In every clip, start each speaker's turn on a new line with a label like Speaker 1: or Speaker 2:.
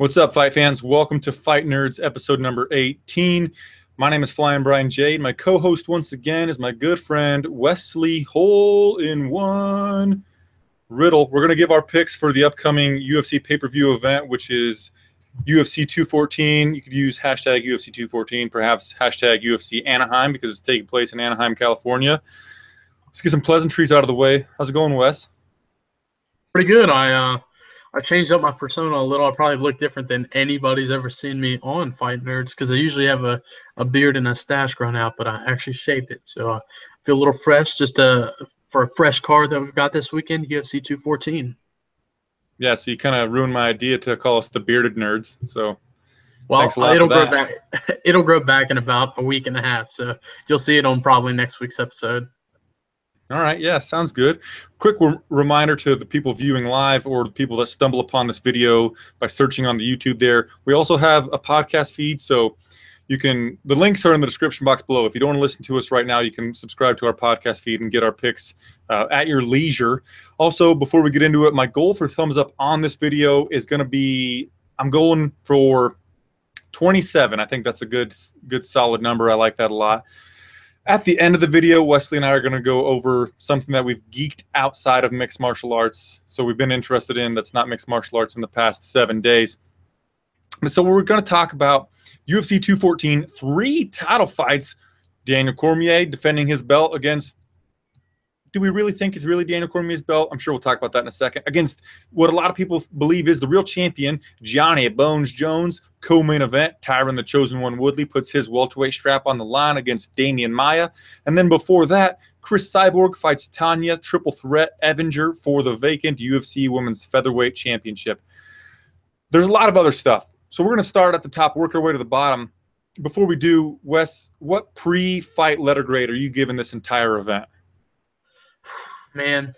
Speaker 1: What's up, fight fans? Welcome to Fight Nerds, episode number 18. My name is Flying Brian Jade. My co-host once again is my good friend Wesley Hole-in-One Riddle. We're going to give our picks for the upcoming UFC pay-per-view event, which is UFC 214. You could use hashtag UFC 214, perhaps hashtag UFC Anaheim, because it's taking place in Anaheim, California. Let's get some pleasantries out of the way. How's it going, Wes?
Speaker 2: Pretty good. I changed up my persona a little. I probably look different than anybody's ever seen me on Fight Nerds because I usually have a beard and a stash grown out, but I actually shaved it. So I feel a little fresh just for a fresh card that we've got this weekend, UFC 214.
Speaker 1: Yeah, so you kind of ruined my idea to call us the Bearded Nerds. So
Speaker 2: well,
Speaker 1: thanks a lot
Speaker 2: it'll
Speaker 1: for
Speaker 2: grow
Speaker 1: that.
Speaker 2: back. It'll grow back in about a week and a half. So you'll see it on probably next week's episode.
Speaker 1: All right, yeah, sounds good. Quick reminder to the people viewing live or the people that stumble upon this video by searching on the YouTube there. We also have a podcast feed, so you can, the links are in the description box below. If you don't want to listen to us right now, you can subscribe to our podcast feed and get our picks at your leisure. Also, before we get into it, my goal for thumbs up on this video is going to be, I'm going for 27. I think that's a good solid number. I like that a lot. At the end of the video, Wesley and I are going to go over something that we've geeked outside of mixed martial arts. So we've been interested in that's not mixed martial arts in the past 7 days. So we're going to talk about UFC 214, 3 title fights. Daniel Cormier defending his belt against, do we really think it's really Daniel Cormier's belt? I'm sure we'll talk about that in a second. Against what a lot of people believe is the real champion, Johnny Bones Jones. Co-main event, Tyron the Chosen One Woodley puts his welterweight strap on the line against Demian Maia. And then before that, Cris Cyborg fights Tonya, triple threat Evinger for the vacant UFC Women's Featherweight Championship. There's a lot of other stuff. So we're going to start at the top, work our way to the bottom. Before we do, Wes, what pre-fight letter grade are you giving this entire event?
Speaker 2: Man,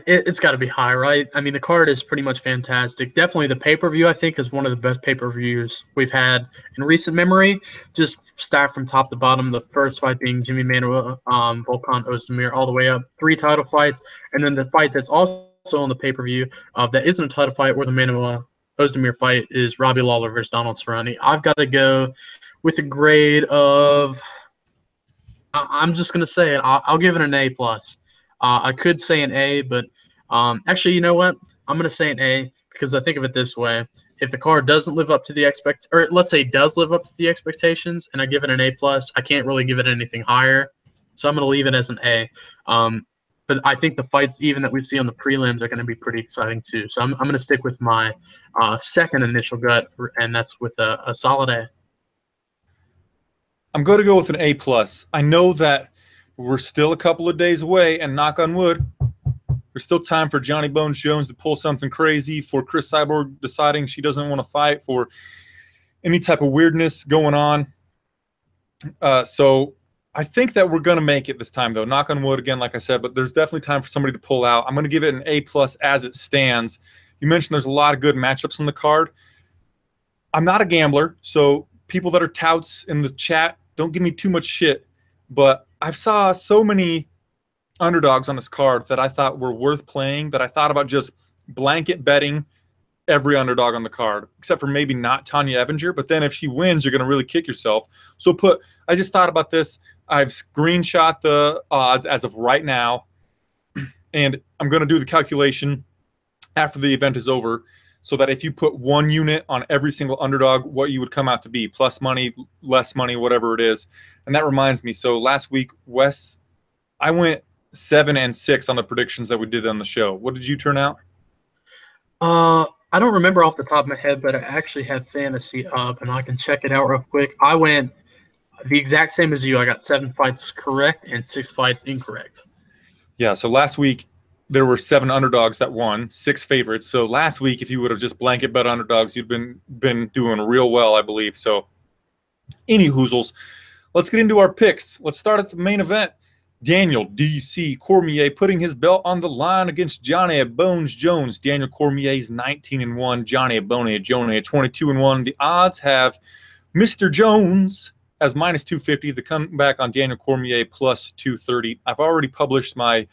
Speaker 2: it's got to be high, right? I mean, the card is pretty much fantastic. Definitely the pay-per-view, I think, is one of the best pay-per-views we've had in recent memory. Just stacked from top to bottom. The first fight being Jimi, Manuwa, Volkan, Oezdemir, all the way up. 3 title fights. And then the fight that's also on the pay-per-view that isn't a title fight or the Manuwa Oezdemir fight is Robbie Lawler versus Donald Cerrone. I've got to go with a grade of – I'm just going to say it. I'll give it an A+. I could say an A, but actually, you know what? I'm going to say an A because I think of it this way. If the card doesn't live up to the or let's say does live up to the expectations and I give it an A+, I can't really give it anything higher. So I'm going to leave it as an A. But I think the fights even that we see on the prelims are going to be pretty exciting too. So I'm going to stick with my second initial gut, and that's with a solid A.
Speaker 1: I'm going to go with an A+. I know that we're still a couple of days away, and knock on wood, there's still time for Johnny Bones Jones to pull something crazy, for Cris Cyborg deciding she doesn't want to fight, for any type of weirdness going on. So I think that we're going to make it this time, though. Knock on wood again, like I said, but there's definitely time for somebody to pull out. I'm going to give it an A+ as it stands. You mentioned there's a lot of good matchups on the card. I'm not a gambler, so people that are touts in the chat, don't give me too much shit, but I saw so many underdogs on this card that I thought were worth playing, that I thought about just blanket betting every underdog on the card, except for maybe not Tonya Evinger. But then if she wins, you're going to really kick yourself. So I just thought about this. I've screenshot the odds as of right now, and I'm going to do the calculation after the event is over, so that if you put 1 unit on every single underdog, what you would come out to be, plus money, less money, whatever it is. And that reminds me, so last week, Wes, I went 7 and 6 on the predictions that we did on the show. What did you turn out?
Speaker 2: I don't remember off the top of my head, but I actually had fantasy up, and I can check it out real quick. I went the exact same as you. I got 7 fights correct and 6 fights incorrect.
Speaker 1: Yeah, so last week, there were 7 underdogs that won, 6 favorites. So last week, if you would have just blanket bet underdogs, you'd been doing real well, I believe. So any hoozles, let's get into our picks. Let's start at the main event. Daniel D.C. Cormier putting his belt on the line against Johnny Bones Jones. Daniel Cormier's 19-1, Johnny Bones Jones 22-1. The odds have Mr. Jones as -250, the comeback on Daniel Cormier +230. I've already published my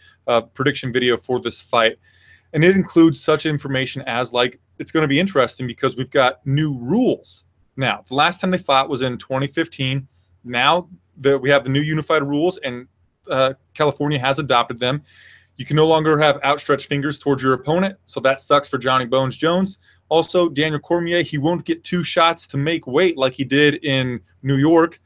Speaker 1: prediction video for this fight. And it includes such information as, like, it's going to be interesting because we've got new rules now. The last time they fought was in 2015. Now that we have the new unified rules, and California has adopted them, you can no longer have outstretched fingers towards your opponent, so that sucks for Johnny Bones Jones. Also, Daniel Cormier, he won't get 2 shots to make weight like he did in New York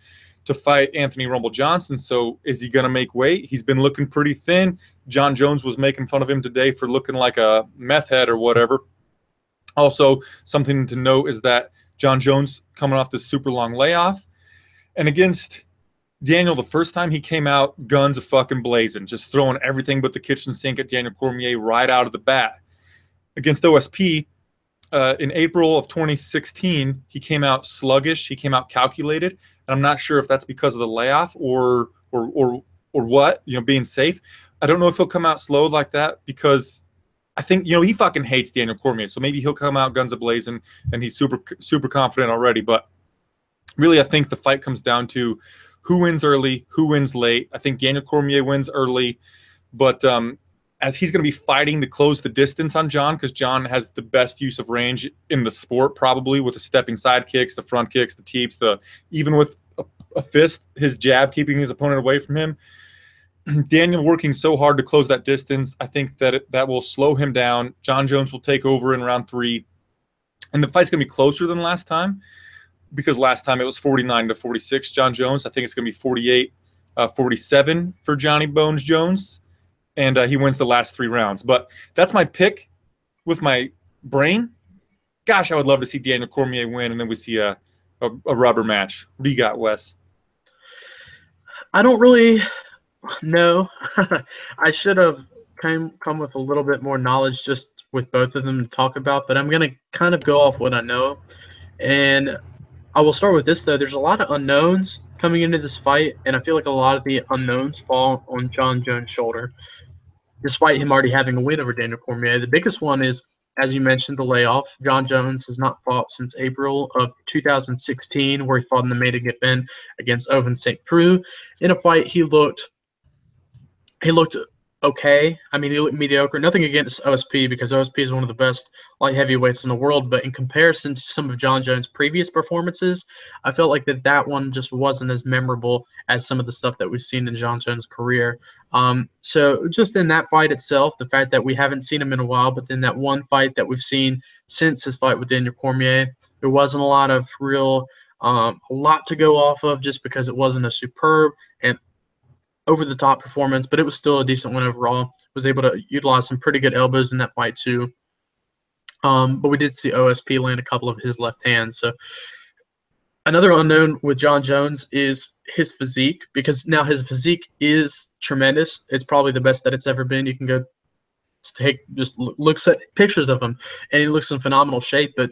Speaker 1: to fight Anthony Rumble Johnson. So is he going to make weight? He's been looking pretty thin. John Jones was making fun of him today for looking like a meth head or whatever. Also, something to note is that John Jones coming off this super long layoff. And against Daniel, the first time he came out, guns a fucking blazing, just throwing everything but the kitchen sink at Daniel Cormier right out of the bat. Against OSP, in April of 2016, he came out sluggish. He came out calculated, and I'm not sure if that's because of the layoff or what, you know, being safe. I don't know if he'll come out slow like that because I think, you know, he fucking hates Daniel Cormier, so maybe he'll come out guns a blazing and he's super confident already. But really, I think the fight comes down to who wins early, who wins late. I think Daniel Cormier wins early, but as he's going to be fighting to close the distance on John, because John has the best use of range in the sport, probably with the stepping side kicks, the front kicks, the teeps, even with a fist, his jab keeping his opponent away from him. Daniel working so hard to close that distance, I think that that will slow him down. John Jones will take over in round 3, and the fight's going to be closer than last time, because last time it was 49-46 John Jones. I think it's going to be 48-47 for Johnny Bones Jones, and he wins the last 3 rounds. But that's my pick with my brain. Gosh, I would love to see Daniel Cormier win, and then we see a rubber match. What do you got, Wes?
Speaker 2: I don't really know. I should have come with a little bit more knowledge just with both of them to talk about, but I'm going to kind of go off what I know. And I will start with this, though. There's a lot of unknowns coming into this fight, and I feel like a lot of the unknowns fall on John Jones' shoulder, despite him already having a win over Daniel Cormier. The biggest one is, as you mentioned, the layoff. John Jones has not fought since April of 2016, where he fought in the main event against Oven St. Preux. In a fight, he looked okay. I mean, he looked mediocre. Nothing against OSP, because OSP is one of the best light heavyweights in the world. But in comparison to some of John Jones' previous performances, I felt like that one just wasn't as memorable as some of the stuff that we've seen in John Jones' career. So just in that fight itself, the fact that we haven't seen him in a while, but then that one fight that we've seen since his fight with Daniel Cormier, there wasn't a lot of a lot to go off of, just because it wasn't a superb and over-the-top performance, but it was still a decent one overall. Was able to utilize some pretty good elbows in that fight too. But we did see OSP land a couple of his left hands. So another unknown with John Jones is his physique, because now his physique is tremendous. It's probably the best that it's ever been. You can go looks at pictures of him, and he looks in phenomenal shape, but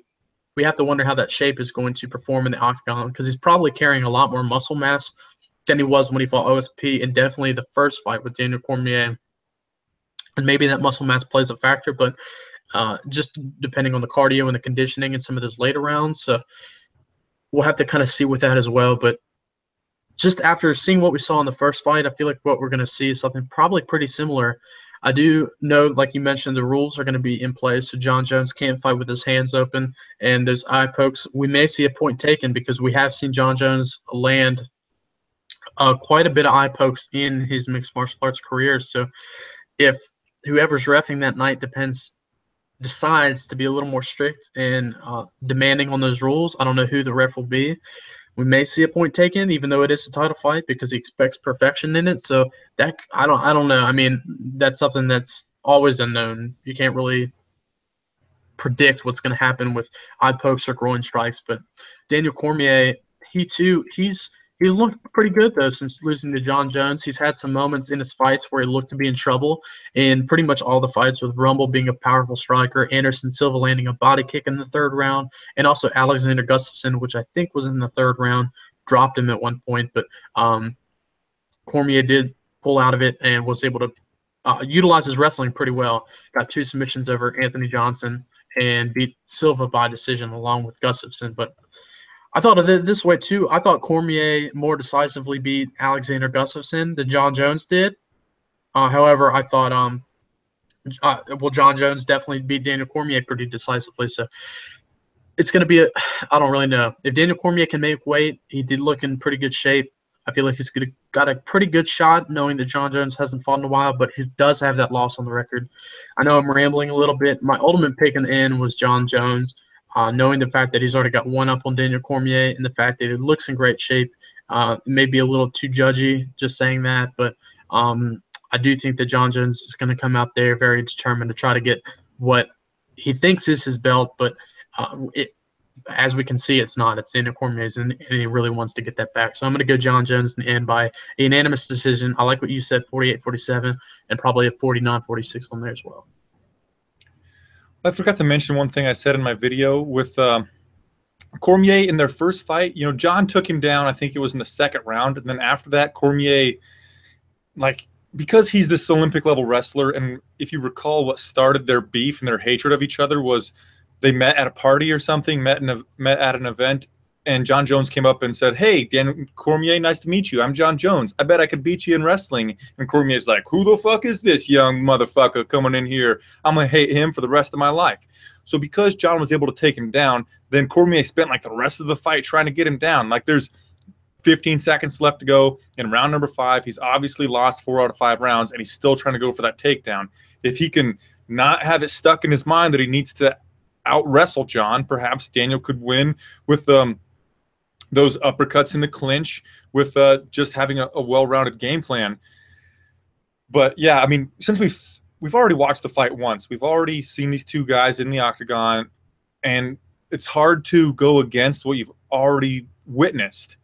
Speaker 2: we have to wonder how that shape is going to perform in the octagon, because he's probably carrying a lot more muscle mass than he was when he fought OSP, and definitely the first fight with Daniel Cormier. And maybe that muscle mass plays a factor, but just depending on the cardio and the conditioning in some of those later rounds. So we'll have to kind of see with that as well. But just after seeing what we saw in the first fight, I feel like what we're going to see is something probably pretty similar. I do know, like you mentioned, the rules are going to be in place, so John Jones can't fight with his hands open, and there's eye pokes. We may see a point taken, because we have seen John Jones land quite a bit of eye pokes in his mixed martial arts career. So if whoever's reffing that night decides to be a little more strict and demanding on those rules, I don't know who the ref will be. We may see a point taken, even though it is a title fight, because he expects perfection in it. So that I don't know. I mean, that's something that's always unknown. You can't really predict what's going to happen with eye pokes or groin strikes. But Daniel Cormier, he's looked pretty good, though, since losing to John Jones. He's had some moments in his fights where he looked to be in trouble, in pretty much all the fights, with Rumble being a powerful striker, Anderson Silva landing a body kick in the 3rd round, and also Alexander Gustafsson, which I think was in the 3rd round, dropped him at one point. But Cormier did pull out of it and was able to utilize his wrestling pretty well. Got 2 submissions over Anthony Johnson and beat Silva by decision along with Gustafsson. But I thought of it this way, too. I thought Cormier more decisively beat Alexander Gustafsson than John Jones did. However, I thought John Jones definitely beat Daniel Cormier pretty decisively. So it's going to be I don't really know. If Daniel Cormier can make weight, he did look in pretty good shape. I feel like he's got a pretty good shot, knowing that John Jones hasn't fought in a while, but he does have that loss on the record. I know I'm rambling a little bit. My ultimate pick in the end was John Jones, knowing the fact that he's already got one up on Daniel Cormier and the fact that it looks in great shape. It may be a little too judgy just saying that, but I do think that John Jones is going to come out there very determined to try to get what he thinks is his belt, but as we can see, it's not. It's Daniel Cormier's, and he really wants to get that back. So I'm going to go John Jones in the end by a unanimous decision. I like what you said, 48-47, and probably a 49-46 on there as well.
Speaker 1: I forgot to mention one thing I said in my video with Cormier in their first fight. You know, John took him down. I think it was in the second round, and then after that, Cormier, like, because he's this Olympic level wrestler, and if you recall, what started their beef and their hatred of each other was they met at a party or something, met at an event, and John Jones came up and said, "Hey, Dan Cormier, nice to meet you. I'm John Jones. I bet I could beat you in wrestling." And Cormier's like, "Who the fuck is this young motherfucker coming in here? I'm going to hate him for the rest of my life." So because John was able to take him down, then Cormier spent like the rest of the fight trying to get him down. Like there's 15 seconds left to go in round number 5. He's obviously lost 4 out of 5 rounds, and he's still trying to go for that takedown. If he can not have it stuck in his mind that he needs to out-wrestle John, perhaps Daniel could win with those uppercuts in the clinch, with just having a well-rounded game plan. But yeah, I mean, since we've already watched the fight once, we've already seen these two guys in the octagon, and it's hard to go against what you've already witnessed.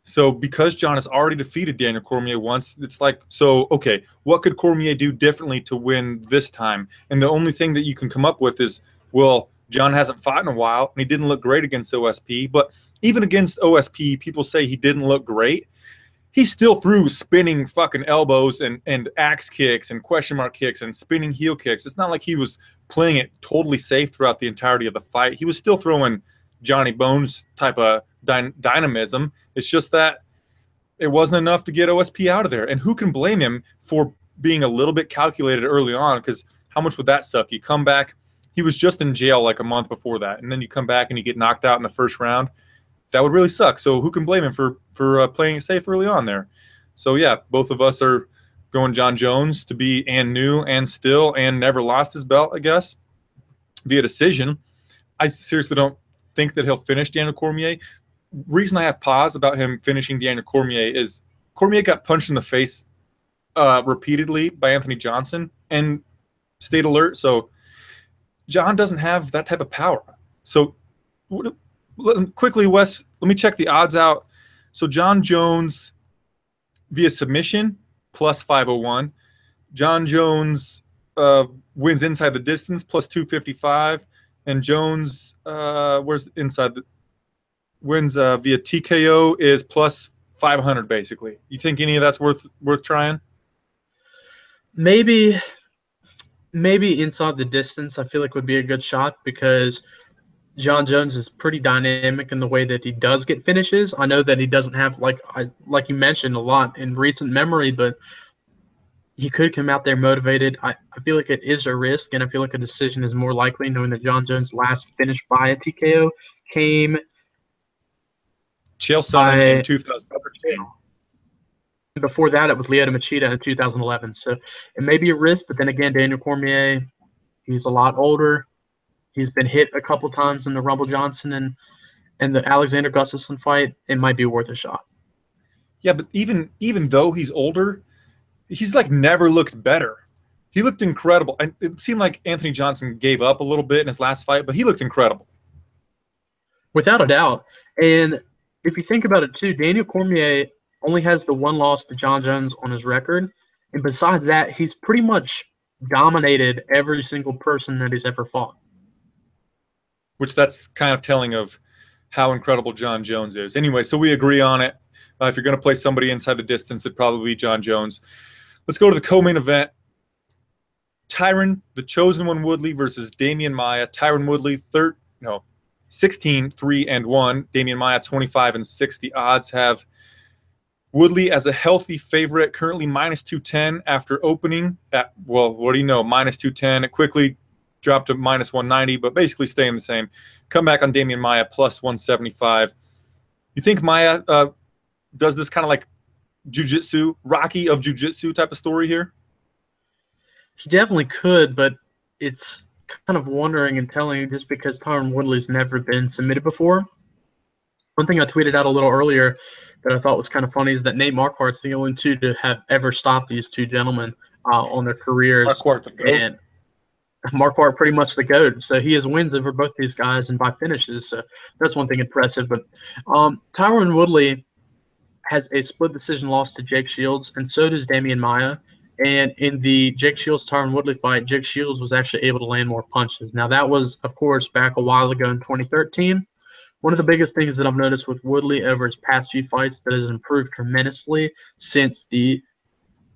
Speaker 1: So because John has already defeated Daniel Cormier once, it's like, so, okay, what could Cormier do differently to win this time? And the only thing that you can come up with is, well, John hasn't fought in a while, and he didn't look great against OSP. But even against OSP, people say he didn't look great. He still threw spinning fucking elbows and axe kicks and question mark kicks and spinning heel kicks. It's not like he was playing it totally safe throughout the entirety of the fight. He was still throwing Johnny Bones type of dynamism. It's just that it wasn't enough to get OSP out of there. And who can blame him for being a little bit calculated early on? Because how much would that suck? You come back, he was just in jail like a month before that, and then you come back and you get knocked out in the first round. That would really suck. So who can blame him for playing it safe early on there? So yeah, both of us are going John Jones to be and new and still and never lost his belt, I guess, via decision. I seriously don't think that he'll finish Daniel Cormier. Reason I have pause about him finishing Daniel Cormier is Cormier got punched in the face repeatedly by Anthony Johnson and stayed alert. So John doesn't have that type of power. So quickly, Wes, let me check the odds out. So John Jones via submission plus 501. John Jones wins inside the distance plus 255. And Jones where's inside the wins via TKO is plus 500 basically. You think any of that's worth trying?
Speaker 2: Maybe inside the distance I feel like would be a good shot, because John Jones is pretty dynamic in the way that he does get finishes. I know that he doesn't have, like you mentioned, a lot in recent memory, but he could come out there motivated. I feel like it is a risk, and I feel like a decision is more likely, knowing that John Jones' last finish by a TKO came
Speaker 1: Chael Sonnen in 2013.
Speaker 2: Before that, it was Lyoto Machida in 2011. So it may be a risk, but then again, Daniel Cormier, he's a lot older. He's been hit a couple times in the Rumble Johnson and the Alexander Gustafsson fight. It might be worth a shot.
Speaker 1: Yeah, but even though he's older, he's like never looked better. He looked incredible. And it seemed like Anthony Johnson gave up a little bit in his last fight, but he looked incredible.
Speaker 2: Without a doubt. And if you think about it too, Daniel Cormier only has the one loss to John Jones on his record. And besides that, he's pretty much dominated every single person that he's ever fought.
Speaker 1: Which that's kind of telling of how incredible John Jones is. Anyway, so we agree on it. If you're going to play somebody inside the distance, it'd probably be John Jones. Let's go to the co-main event. Tyron, the chosen one, Woodley versus Demian Maia. Tyron Woodley, 16-3-1. Demian Maia, 25-6. The odds have Woodley as a healthy favorite, currently minus 210 after opening at, well, what do you know, minus 210. It quickly dropped to minus 190, but basically staying the same. Come back on Demian Maia plus 175. You think Maia does this kind of like jiu-jitsu, Rocky of jiu-jitsu type of story here?
Speaker 2: He definitely could, but it's kind of wondering and telling you just because Tyron Woodley's never been submitted before. One thing I tweeted out a little earlier that I thought was kind of funny is that Nate Marquardt's the only two to have ever stopped these two gentlemen on their careers.
Speaker 1: Marquardt the GOAT.
Speaker 2: And Marquardt pretty much the GOAT. So he has wins over both these guys and by finishes. So that's one thing impressive. But Tyron Woodley has a split decision loss to Jake Shields, and so does Demian Maia. And in the Jake Shields-Tyron Woodley fight, Jake Shields was actually able to land more punches. Now, that was, of course, back a while ago in 2013. One of the biggest things that I've noticed with Woodley over his past few fights that has improved tremendously since the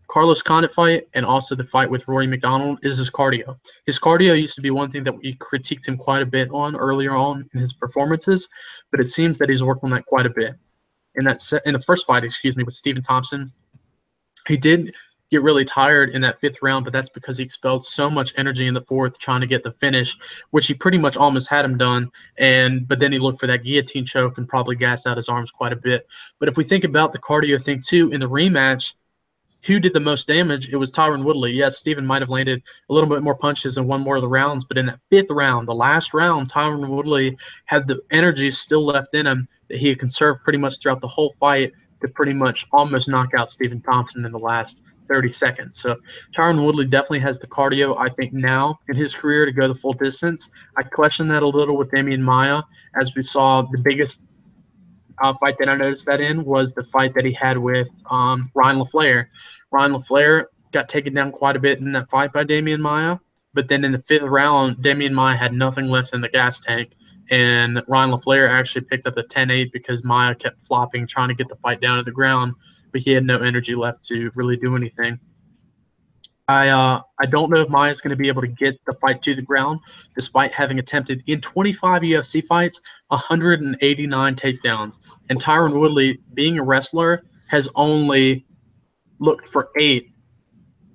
Speaker 2: Carlos Condit fight and also the fight with Rory McDonald is his cardio. His cardio used to be one thing that we critiqued him quite a bit on earlier on in his performances, but it seems that he's worked on that quite a bit. In the first fight, with Stephen Thompson, he did get really tired in that 5th round, but that's because he expelled so much energy in the 4th trying to get the finish, which he pretty much almost had him done. But then he looked for that guillotine choke and probably gassed out his arms quite a bit. But if we think about the cardio thing too, in the rematch, who did the most damage? It was Tyron Woodley. Yes, Stephen might have landed a little bit more punches and won more of the rounds, but in that 5th round, the last round, Tyron Woodley had the energy still left in him that he had conserved pretty much throughout the whole fight to pretty much almost knock out Stephen Thompson in the last 30 seconds. So Tyron Woodley definitely has the cardio, I think, now in his career to go the full distance. I question that a little with Demian Maia, as we saw the biggest fight that I noticed that in was the fight that he had with Ryan LaFlare. Ryan LaFlare got taken down quite a bit in that fight by Demian Maia, but then in the 5th round, Demian Maia had nothing left in the gas tank, and Ryan LaFlare actually picked up a 10-8 because Maia kept flopping, trying to get the fight down to the ground, but he had no energy left to really do anything. I don't know if Maia's going to be able to get the fight to the ground, despite having attempted in 25 UFC fights 189 takedowns. And Tyron Woodley, being a wrestler, has only looked for 8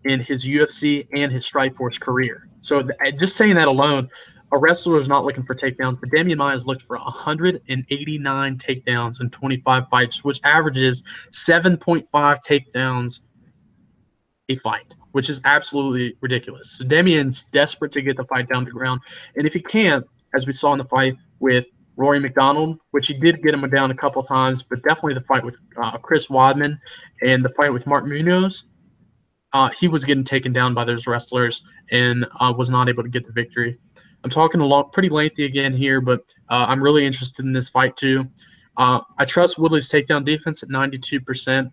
Speaker 2: in his UFC and his Strikeforce career. So just saying that alone, a wrestler is not looking for takedowns, but Demian Maia has looked for 189 takedowns in 25 fights, which averages 7.5 takedowns a fight, which is absolutely ridiculous. So Demian's desperate to get the fight down to the ground, and if he can't, as we saw in the fight with Rory McDonald, which he did get him down a couple times, but definitely the fight with Chris Weidman and the fight with Mark Munoz, he was getting taken down by those wrestlers and was not able to get the victory. I'm talking a lot, pretty lengthy again here, but I'm really interested in this fight too. I trust Woodley's takedown defense at 92%.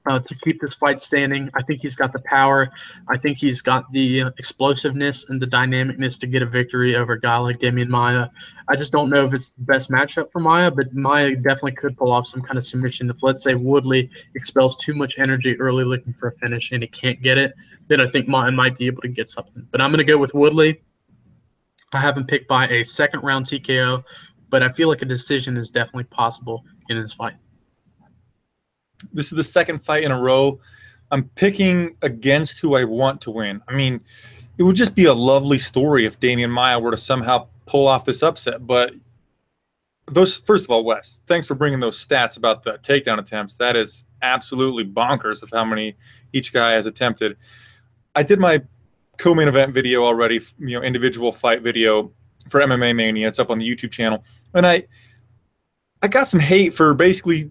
Speaker 2: To keep this fight standing. I think he's got the power. I think he's got the explosiveness and the dynamicness to get a victory over a guy like Demian Maia. I just don't know if it's the best matchup for Maia, but Maia definitely could pull off some kind of submission. If, let's say, Woodley expels too much energy early looking for a finish and he can't get it, then I think Maia might be able to get something. But I'm going to go with Woodley. I have him picked by a second-round TKO, but I feel like a decision is definitely possible in this fight.
Speaker 1: This is the second fight in a row. I'm picking against who I want to win. I mean, it would just be a lovely story if Demian Maia were to somehow pull off this upset. But those, first of all, Wes, thanks for bringing those stats about the takedown attempts. That is absolutely bonkers of how many each guy has attempted. I did my co-main event video already, individual fight video for MMA Mania. It's up on the YouTube channel. And I got some hate for basically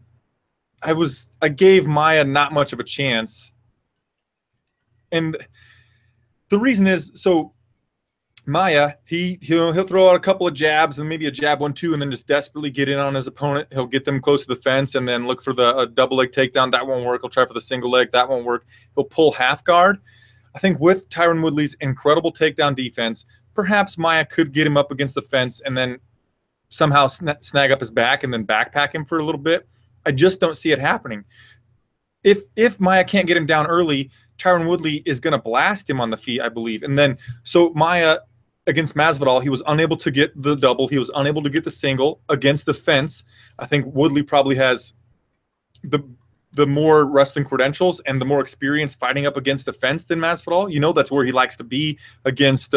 Speaker 1: I gave Maia not much of a chance. And the reason is, so Maia, he'll throw out a couple of jabs and maybe a jab 1-2 and then just desperately get in on his opponent. He'll get them close to the fence and then look for the double leg takedown. That won't work. He'll try for the single leg. That won't work. He'll pull half guard. I think with Tyron Woodley's incredible takedown defense, perhaps Maia could get him up against the fence and then somehow snag up his back and then backpack him for a little bit. I just don't see it happening. If Maia can't get him down early, Tyron Woodley is going to blast him on the feet, I believe. And then, so Maia against Masvidal, he was unable to get the double. He was unable to get the single against the fence. I think Woodley probably has the the more wrestling credentials and the more experience fighting up against the fence than Masvidal. You know, that's where he likes to be against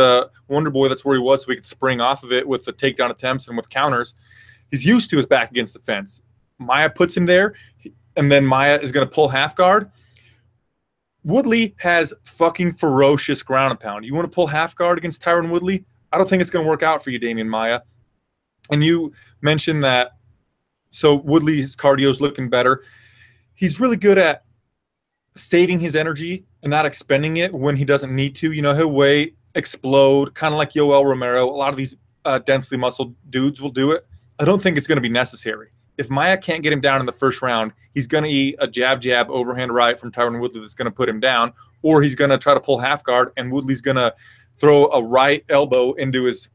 Speaker 1: Wonder Boy. That's where he was, so he could spring off of it with the takedown attempts and with counters. He's used to his back against the fence. Maia puts him there, and then Maia is going to pull half guard. Woodley has fucking ferocious ground and pound. You want to pull half guard against Tyron Woodley? I don't think it's going to work out for you, Demian Maia. And you mentioned that, so Woodley's cardio is looking better. He's really good at saving his energy and not expending it when he doesn't need to. You know, he'll explode, kind of like Yoel Romero. A lot of these densely muscled dudes will do it. I don't think it's going to be necessary. If Maia can't get him down in the first round, he's going to eat a jab, overhand right from Tyron Woodley that's going to put him down, or he's going to try to pull half guard, and Woodley's going to throw a right elbow into his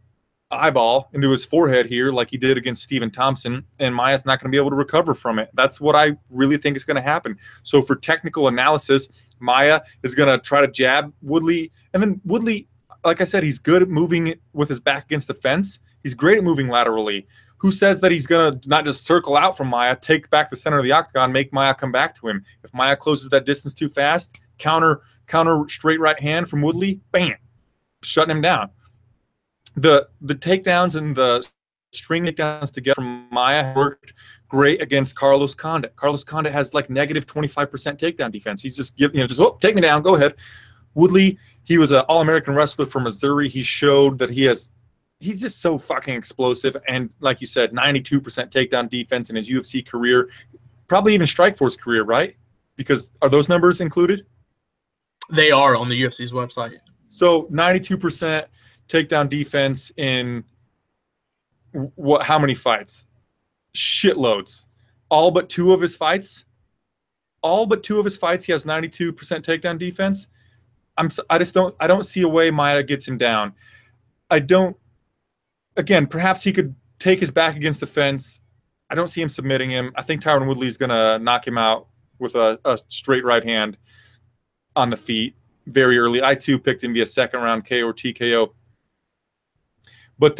Speaker 1: eyeball, into his forehead here, like he did against Stephen Thompson, and Maia's not going to be able to recover from it. That's what I really think is going to happen. So for technical analysis, Maia is going to try to jab Woodley, and then Woodley, like I said, he's good at moving with his back against the fence. He's great at moving laterally. Who says that he's going to not just circle out from Maia, take back the center of the octagon, make Maia come back to him? If Maia closes that distance too fast, counter straight right hand from Woodley, bam, shutting him down. The takedowns and the string takedowns together from Maia worked great against Carlos Condit. Carlos Condit has like negative 25% takedown defense. He's just take me down, go ahead. Woodley, he was an All-American wrestler from Missouri. He showed that he's just so fucking explosive. And like you said, 92% takedown defense in his UFC career, probably even Strikeforce career, right? Because are those numbers included?
Speaker 2: They are on the UFC's website.
Speaker 1: So 92% takedown defense in how many fights? Shitloads. All but two of his fights, he has 92% takedown defense. I don't see a way Maia gets him down. Again, perhaps he could take his back against the fence. I don't see him submitting him. I think Tyron Woodley is going to knock him out with a straight right hand on the feet very early. I, too, picked him via second round KO or TKO. But,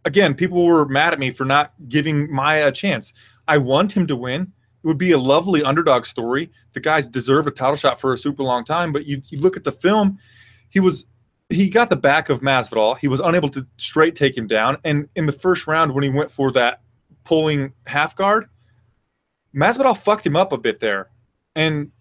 Speaker 1: again, people were mad at me for not giving Maia a chance. I want him to win. It would be a lovely underdog story. The guys deserve a title shot for a super long time. But you look at the film, he got the back of Masvidal. He was unable to straight take him down. And in the first round, when he went for that pulling half guard, Masvidal fucked him up a bit there. And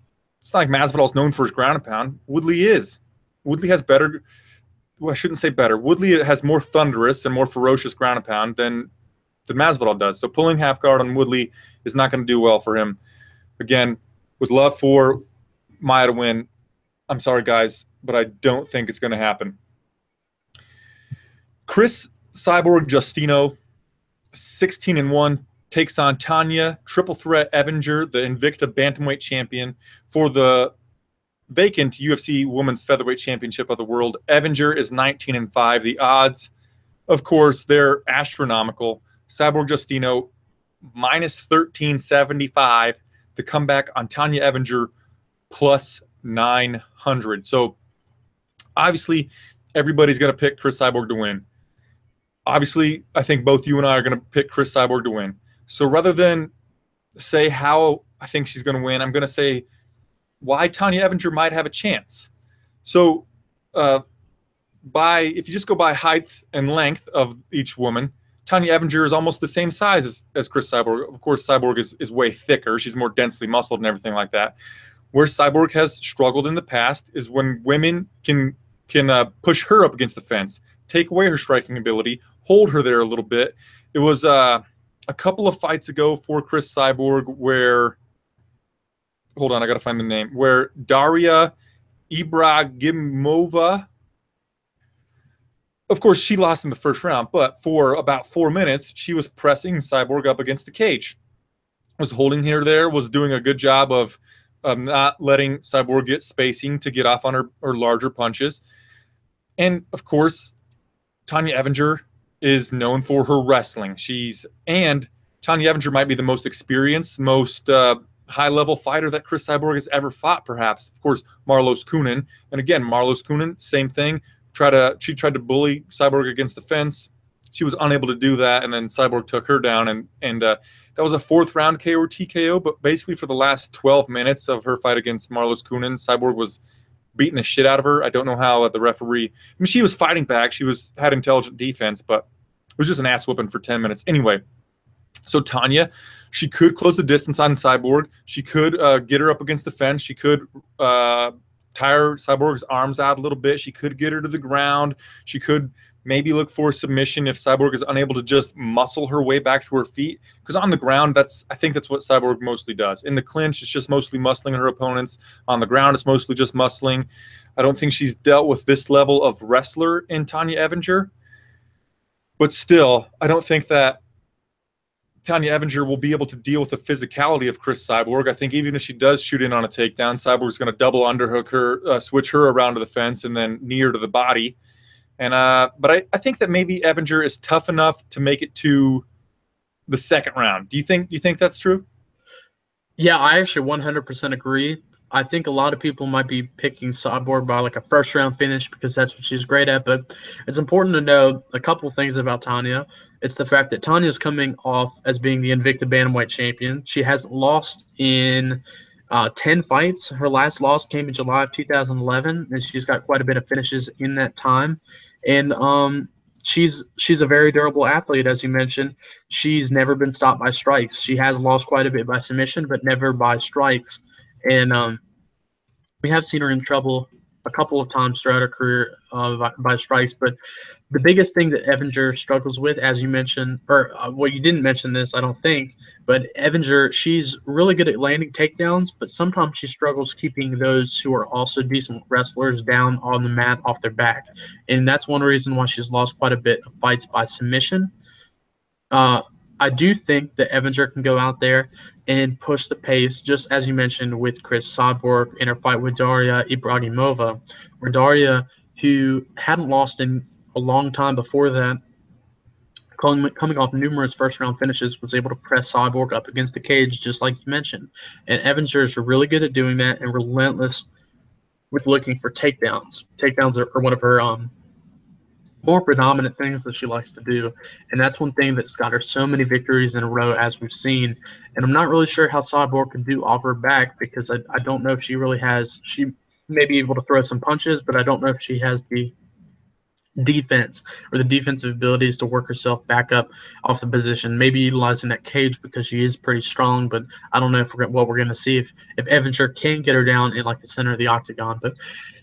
Speaker 1: it's not like Masvidal's known for his ground and pound. Woodley is. Woodley has better – well, I shouldn't say better. Woodley has more thunderous and more ferocious ground and pound than Masvidal does. So pulling half guard on Woodley is not going to do well for him. Again, would love for Maia to win. I'm sorry, guys, but I don't think it's going to happen. Cris Cyborg Justino, 16-1, takes on Tonya, triple threat Evinger, the Invicta Bantamweight champion, for the vacant UFC Women's Featherweight Championship of the world. Evinger is 19-5. The odds, of course, they're astronomical. Cyborg Justino, minus 1375. The comeback on Tonya Evinger, plus 900. So obviously everybody's going to pick Cris Cyborg to win. Obviously, I think both you and I are going to pick Cris Cyborg to win. So rather than say how I think she's going to win, I'm going to say why Tonya Evinger might have a chance. So if you just go by height and length of each woman, Tonya Evinger is almost the same size as Cris Cyborg. Of course, Cyborg is way thicker. She's more densely muscled and everything like that. Where Cyborg has struggled in the past is when women can push her up against the fence, take away her striking ability, hold her there a little bit. It was a couple of fights ago for Cris Cyborg where, hold on, I got to find the name, where Daria Ibragimova, of course, she lost in the first round, but for about 4 minutes, she was pressing Cyborg up against the cage, was holding her there, was doing a good job of not letting Cyborg get spacing to get off on her larger punches. And, of course, Tonya Evinger is known for her wrestling. And Tonya Evinger might be the most experienced, most high-level fighter that Cris Cyborg has ever fought, perhaps. Of course, Marlos Kunin. And, again, Marlos Kunin, same thing. She tried to bully Cyborg against the fence. she was unable to do that, and then Cyborg took her down, and that was a 4th round KO or TKO. But basically, for the last 12 minutes of her fight against Marlos Kunin, Cyborg was beating the shit out of her. I don't know how the referee. I mean, she was fighting back. She had intelligent defense, but it was just an ass whooping for 10 minutes. Anyway, so Tonya, she could close the distance on Cyborg. She could get her up against the fence. She could tire Cyborg's arms out a little bit. She could get her to the ground. She could maybe look for a submission if Cyborg is unable to just muscle her way back to her feet. Because on the ground, I think that's what Cyborg mostly does. In the clinch, it's just mostly muscling her opponents. On the ground, it's mostly just muscling. I don't think she's dealt with this level of wrestler in Tonya Evinger. But still, I don't think that Tonya Evinger will be able to deal with the physicality of Cris Cyborg. I think even if she does shoot in on a takedown, Cyborg's going to double underhook her, switch her around to the fence, and then knee her to the body. And but I think that maybe Evinger is tough enough to make it to the 2nd round. Do you think that's true?
Speaker 2: Yeah, I actually 100% agree. I think a lot of people might be picking Cyborg by like a 1st round finish because that's what she's great at. But it's important to know a couple of things about Tonya. It's the fact that Tanya's coming off as being the Invicta Bantamweight champion. She hasn't lost in 10 fights. Her last loss came in July of 2011, and she's got quite a bit of finishes in that time. And she's a very durable athlete, as you mentioned. She's never been stopped by strikes. She has lost quite a bit by submission, but never by strikes. And we have seen her in trouble a couple of times throughout her career by strikes. But the biggest thing that Evinger struggles with, as you mentioned, or well, you didn't mention this, I don't think, but Evinger, she's really good at landing takedowns, but sometimes she struggles keeping those who are also decent wrestlers down on the mat off their back. And that's one reason why she's lost quite a bit of fights by submission. I do think that Evinger can go out there and push the pace, just as you mentioned with Cris Cyborg in her fight with Daria Ibragimova, where Daria, who hadn't lost in a long time before that, coming off numerous 1st round finishes, was able to press Cyborg up against the cage, just like you mentioned. And Evinger is really good at doing that and relentless with looking for takedowns. Takedowns are one of her more predominant things that she likes to do, and that's one thing that's got her so many victories in a row, as we've seen. And I'm not really sure how Cyborg can do off her back, because I don't know if she really has. She may be able to throw some punches, but I don't know if she has the defense or the defensive abilities to work herself back up off the position, maybe utilizing that cage because she is pretty strong. But I don't know what we're going to see if Evinger can get her down in like the center of the octagon. But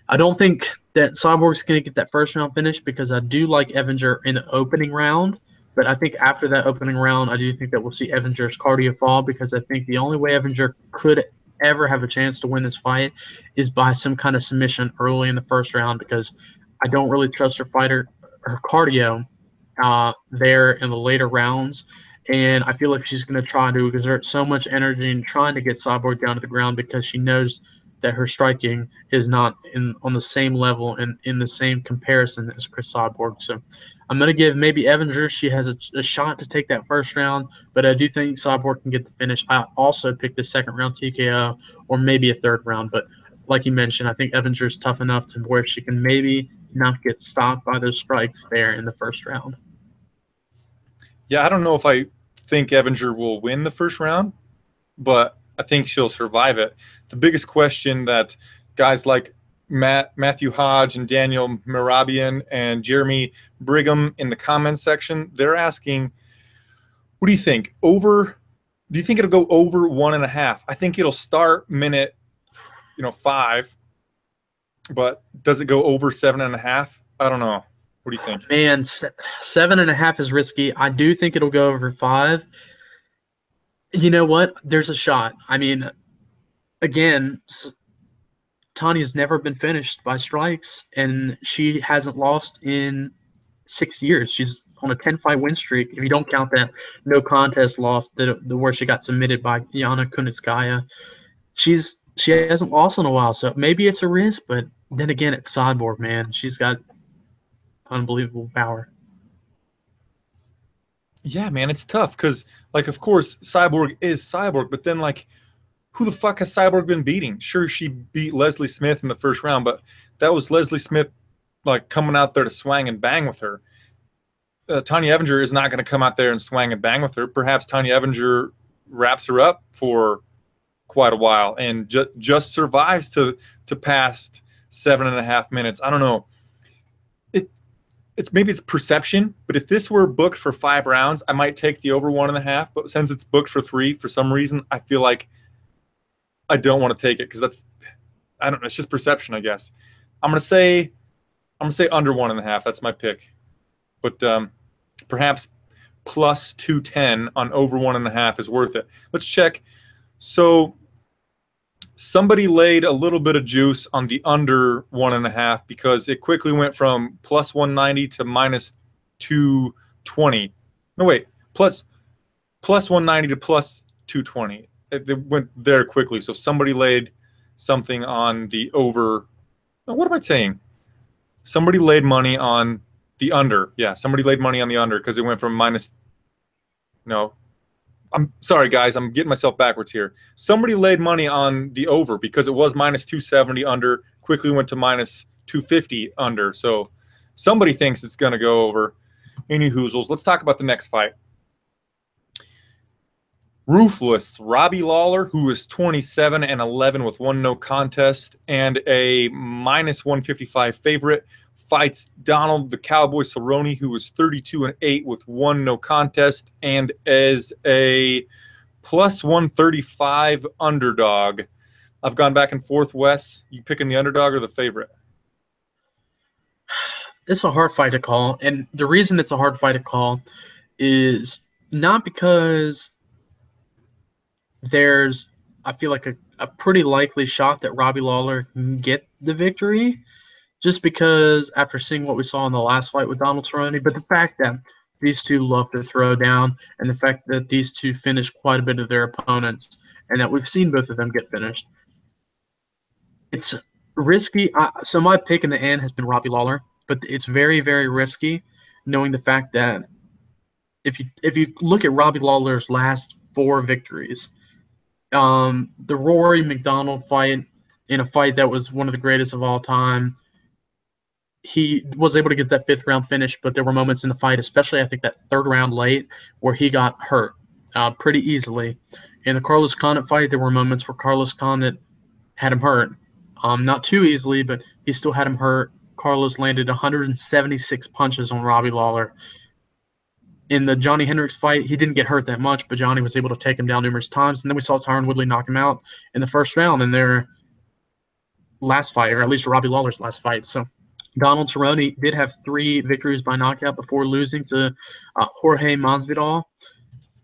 Speaker 2: I don't think that Cyborg's going to get that 1st round finish, because I do like Evinger in the opening round. But I think after that opening round, I do think that we'll see Evinger's cardio fall, because I think the only way Evinger could ever have a chance to win this fight is by some kind of submission early in the 1st round, because I don't really trust her cardio there in the later rounds. And I feel like she's going to try to exert so much energy in trying to get Cyborg down to the ground, because she knows that her striking is not on the same level and in the same comparison as Cris Cyborg. So I'm going to give maybe Evinger, she has a shot to take that 1st round, but I do think Cyborg can get the finish. I also picked the 2nd round TKO or maybe a 3rd round, but like you mentioned, I think Evinger is tough enough to where she can maybe not get stopped by those strikes there in the 1st round.
Speaker 1: Yeah, I don't know if I think Evinger will win the 1st round, but I think she'll survive it. The biggest question that guys like Matthew Hodge and Daniel Merabian and Jeremy Brigham in the comments section, they're asking, what do you think? Do you think it'll go over 1.5? I think it'll start minute 5, but does it go over 7.5? I don't know. What do you think?
Speaker 2: Man, 7.5 is risky. I do think it'll go over 5. You know what? There's a shot. I mean, again, Tanya's never been finished by strikes, and she hasn't lost in 6 years. She's on a 10-fight win streak. If you don't count that no contest loss, the where she got submitted by Yana Kunitskaya, she hasn't lost in a while. So maybe it's a risk, but then again, it's Cyborg, man. She's got unbelievable power.
Speaker 1: Yeah, man, it's tough because, like, of course, Cyborg is Cyborg, but then, like, who the fuck has Cyborg been beating? Sure, she beat Leslie Smith in the 1st round, but that was Leslie Smith, like, coming out there to swang and bang with her. Tonya Evinger is not going to come out there and swang and bang with her. Perhaps Tonya Evinger wraps her up for quite a while and just survives to past 7.5 minutes. I don't know. It's maybe it's perception, but if this were booked for 5 rounds, I might take the over 1.5. But since it's booked for 3, for some reason, I feel like I don't want to take it because I don't know. It's just perception, I guess. I'm gonna say under 1.5. That's my pick. But perhaps plus 210 on over 1.5 is worth it. Let's check. So somebody laid a little bit of juice on the under 1.5 because it quickly went from plus 190 to minus 220. No, wait, plus 190 to plus 220. It went there quickly. So somebody laid something on the over. What am I saying? Somebody laid money on the under. Yeah, somebody laid money on the under because it went from minus. No. I'm sorry, guys. I'm getting myself backwards here. Somebody laid money on the over because it was minus 270 under, quickly went to minus 250 under. So somebody thinks it's going to go over. Any hoozles. Let's talk about the next fight. Ruthless Robbie Lawler, who is 27-11 with 1 no contest and a minus 155 favorite, fights Donald the Cowboy Cerrone, who is 32-8 with 1 no contest and is a plus 135 underdog. I've gone back and forth. Wes, you picking the underdog or the favorite?
Speaker 2: It's a hard fight to call, and the reason it's a hard fight to call is not because there's, I feel like, a pretty likely shot that Robbie Lawler can get the victory, just because after seeing what we saw in the last fight with Donald Cerrone, but the fact that these two love to throw down and the fact that these two finish quite a bit of their opponents and that we've seen both of them get finished. It's risky. So my pick in the end has been Robbie Lawler, but it's very, very risky knowing the fact that if you look at Robbie Lawler's last 4 victories, the Rory McDonald fight, in a fight that was one of the greatest of all time, he was able to get that 5th round finish, but there were moments in the fight, especially I think that 3rd round late, where he got hurt pretty easily. In the Carlos Condit fight, there were moments where Carlos Condit had him hurt. Not too easily, but he still had him hurt. Carlos landed 176 punches on Robbie Lawler. In the Johnny Hendricks fight, he didn't get hurt that much, but Johnny was able to take him down numerous times. And then we saw Tyron Woodley knock him out in the 1st round in their last fight, or at least Robbie Lawler's last fight. So Donald Cerrone did have 3 victories by knockout before losing to Jorge Masvidal.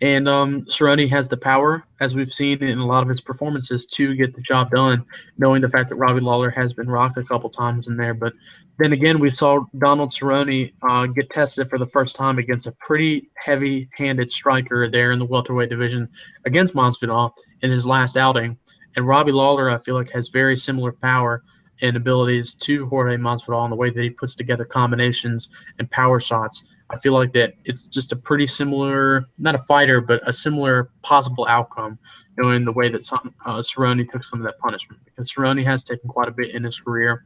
Speaker 2: And Cerrone has the power, as we've seen in a lot of his performances, to get the job done, knowing the fact that Robbie Lawler has been rocked a couple times in there. But then again, we saw Donald Cerrone get tested for the first time against a pretty heavy-handed striker there in the welterweight division against Masvidal in his last outing. And Robbie Lawler, I feel like, has very similar power and abilities to Jorge Masvidal in the way that he puts together combinations and power shots. I feel like that it's just a pretty similar, not a fighter, but a similar possible outcome, knowing the way that Cerrone took some of that punishment, because Cerrone has taken quite a bit in his career.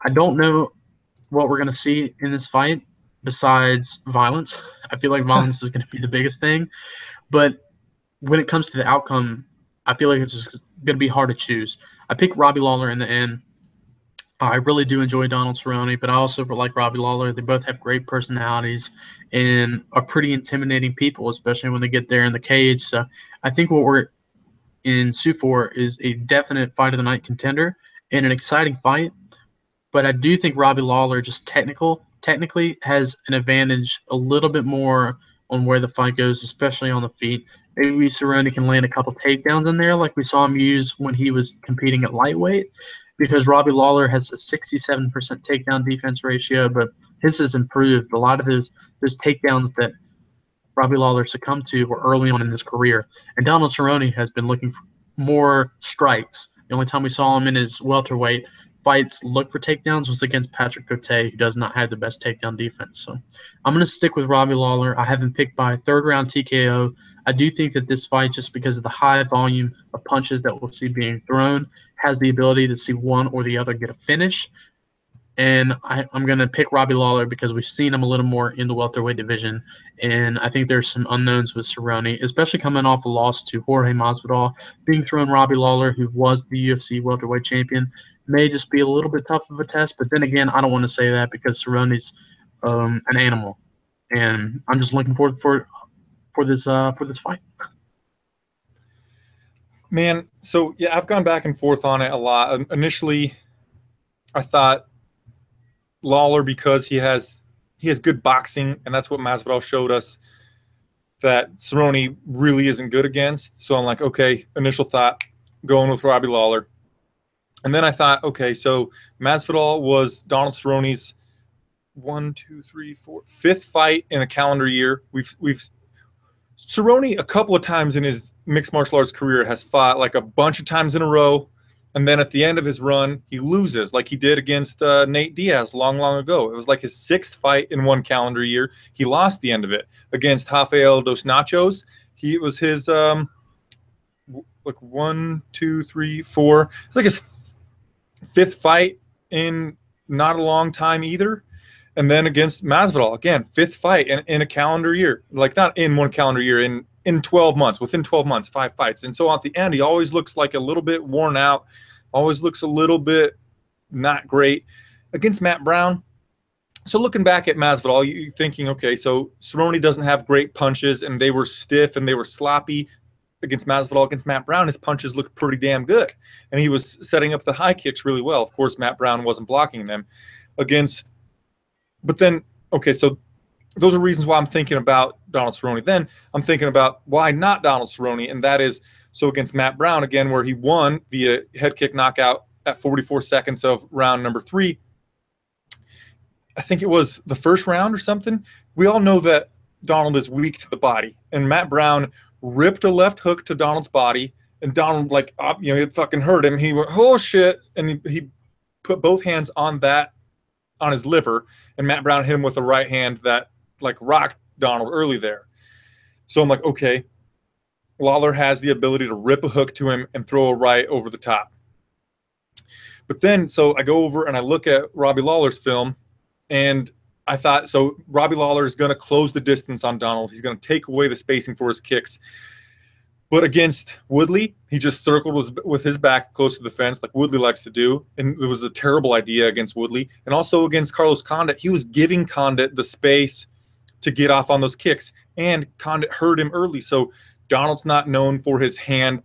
Speaker 2: I don't know what we're going to see in this fight besides violence. I feel like violence is going to be the biggest thing. But when it comes to the outcome, I feel like it's just going to be hard to choose. I picked Robbie Lawler in the end. I really do enjoy Donald Cerrone, but I also like Robbie Lawler. They both have great personalities and are pretty intimidating people, especially when they get there in the cage. So I think what we're in suit for is a definite fight of the night contender and an exciting fight. But I do think Robbie Lawler, just technically, has an advantage a little bit more on where the fight goes, especially on the feet. Maybe Cerrone can land a couple takedowns in there like we saw him use when he was competing at lightweight, because Robbie Lawler has a 67% takedown defense ratio, but his has improved. A lot of those takedowns that Robbie Lawler succumbed to were early on in his career. And Donald Cerrone has been looking for more strikes. The only time we saw him in his welterweight fights look for takedowns was against Patrick Cote, who does not have the best takedown defense. So I'm going to stick with Robbie Lawler. I have him picked by 3rd round TKO. I do think that this fight, just because of the high volume of punches that we'll see being thrown, has the ability to see one or the other get a finish. And I'm going to pick Robbie Lawler because we've seen him a little more in the welterweight division. And I think there's some unknowns with Cerrone, especially coming off a loss to Jorge Masvidal. Being thrown Robbie Lawler, who was the UFC welterweight champion, may just be a little bit tough of a test. But then again, I don't want to say that because Cerrone's an animal. And I'm just looking forward for this fight.
Speaker 1: Man, so yeah, I've gone back and forth on it a lot. Initially, I thought Lawler, because he has good boxing, and that's what Masvidal showed us that Cerrone really isn't good against. So I'm like, okay, initial thought, going with Robbie Lawler. And then I thought, okay, so Masvidal was Donald Cerrone's 5th fight in a calendar year. We've Cerrone a couple of times in his mixed martial arts career has fought like a bunch of times in a row, and then at the end of his run, he loses, like he did against Nate Diaz long ago. It was like his 6th fight in one calendar year. He lost the end of it against Rafael Dos Nachos. It was his like 1, 2, 3, 4. It's like his 5th fight in not a long time either. And then against Masvidal, again, 5th fight in a calendar year. Like not in one calendar year, in 12 months, within 12 months, 5 fights. And so at the end, he always looks like a little bit worn out, always looks a little bit not great. Against Matt Brown, so looking back at Masvidal, you're thinking, okay, so Cerrone doesn't have great punches, and they were stiff and they were sloppy. Against Masvidal, against Matt Brown, his punches looked pretty damn good. And he was setting up the high kicks really well. Of course, Matt Brown wasn't blocking them. But then, okay, so those are reasons why I'm thinking about Donald Cerrone. Then I'm thinking about why not Donald Cerrone, and that is, so against Matt Brown, again, where he won via head kick knockout at 44 seconds of round number 3. I think it was the first round or something. We all know that Donald is weak to the body, and Matt Brown ripped a left hook to Donald's body, and Donald, like, it fucking hurt him. He went, oh, shit, and he put both hands on his liver, and Matt Brown hit him with a right hand that like rocked Donald early there. So I'm like, okay, Lawler has the ability to rip a hook to him and throw a right over the top. But then, so I go over and I look at Robbie Lawler's film, and I thought, so Robbie Lawler is going to close the distance on Donald. He's going to take away the spacing for his kicks. But against Woodley, he just circled with his back close to the fence, like Woodley likes to do. And it was a terrible idea against Woodley. And also against Carlos Condit, he was giving Condit the space to get off on those kicks. And Condit hurt him early. So Donald's not known for his hand,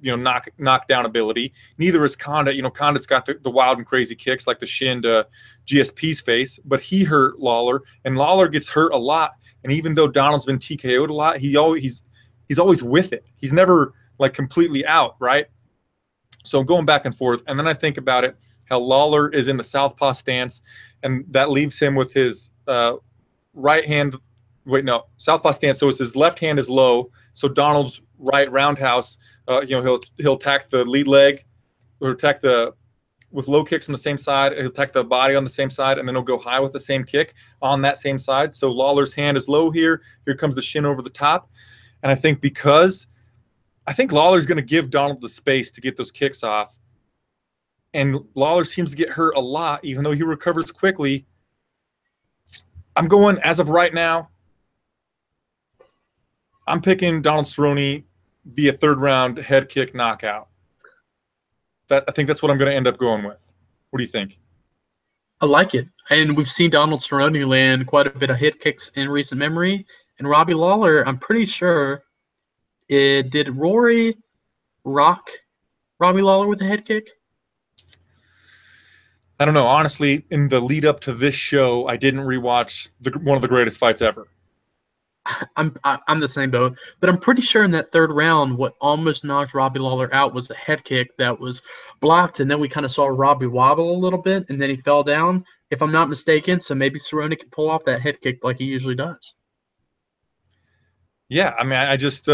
Speaker 1: knockdown ability. Neither is Condit. Condit's got the wild and crazy kicks like the shin to GSP's face. But he hurt Lawler. And Lawler gets hurt a lot. And even though Donald's been TKO'd a lot, he's always with it. He's never like completely out, right? So I'm going back and forth. And then I think about it, how Lawler is in the southpaw stance, and that leaves him with his right hand. Southpaw stance. So it's his left hand is low. So Donald's right roundhouse, he'll attack the lead leg, or attack with low kicks on the same side. He'll attack the body on the same side, and then he'll go high with the same kick on that same side. So Lawler's hand is low here. Here comes the shin over the top. And I think Lawler's going to give Donald the space to get those kicks off. And Lawler seems to get hurt a lot, even though he recovers quickly. I'm going, as of right now, I'm picking Donald Cerrone via 3rd round head kick knockout. I think that's what I'm going to end up going with. What do you think?
Speaker 2: I like it. And we've seen Donald Cerrone land quite a bit of head kicks in recent memory. And Robbie Lawler, I'm pretty sure, did Rory rock Robbie Lawler with a head kick?
Speaker 1: I don't know. Honestly, in the lead up to this show, I didn't rewatch one of the greatest fights ever.
Speaker 2: I'm the same boat, but I'm pretty sure in that 3rd round, what almost knocked Robbie Lawler out was a head kick that was blocked, and then we kind of saw Robbie wobble a little bit, and then he fell down, if I'm not mistaken. So maybe Cerrone can pull off that head kick like he usually does.
Speaker 1: Yeah, I mean, I just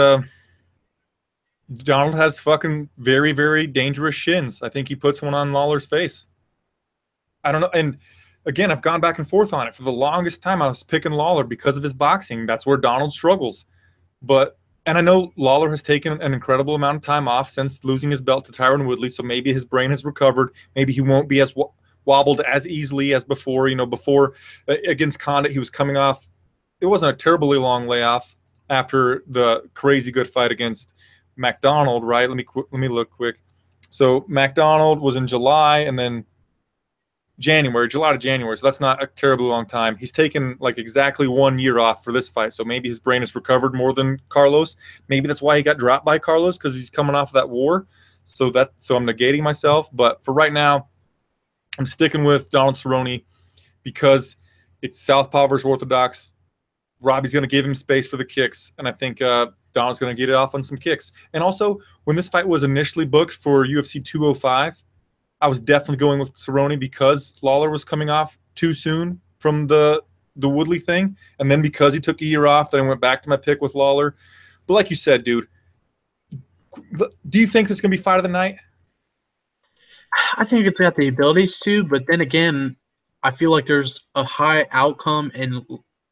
Speaker 1: Donald has fucking very, very dangerous shins. I think he puts one on Lawler's face. I don't know. And again, I've gone back and forth on it. For the longest time, I was picking Lawler because of his boxing. That's where Donald struggles. And I know Lawler has taken an incredible amount of time off since losing his belt to Tyron Woodley, so maybe his brain has recovered. Maybe he won't be as wobbled as easily as before. You know, before against Condit, he was coming off. It wasn't a terribly long layoff after the crazy good fight against McDonald, right? Let me look quick. So McDonald was in July, and then July to January. So that's not a terribly long time. He's taken like exactly 1 year off for this fight. So maybe his brain has recovered more than Carlos. Maybe that's why he got dropped by Carlos, because he's coming off of that war. So I'm negating myself. But for right now, I'm sticking with Donald Cerrone because it's southpaw versus orthodox. Robbie's going to give him space for the kicks, and I think Donald's going to get it off on some kicks. And also, when this fight was initially booked for UFC 205, I was definitely going with Cerrone because Lawler was coming off too soon from the Woodley thing, and then because he took a year off, then I went back to my pick with Lawler. But like you said, dude, do you think this is going to be fight of the night?
Speaker 2: I think it's got the abilities to, but then again, I feel like there's a high outcome and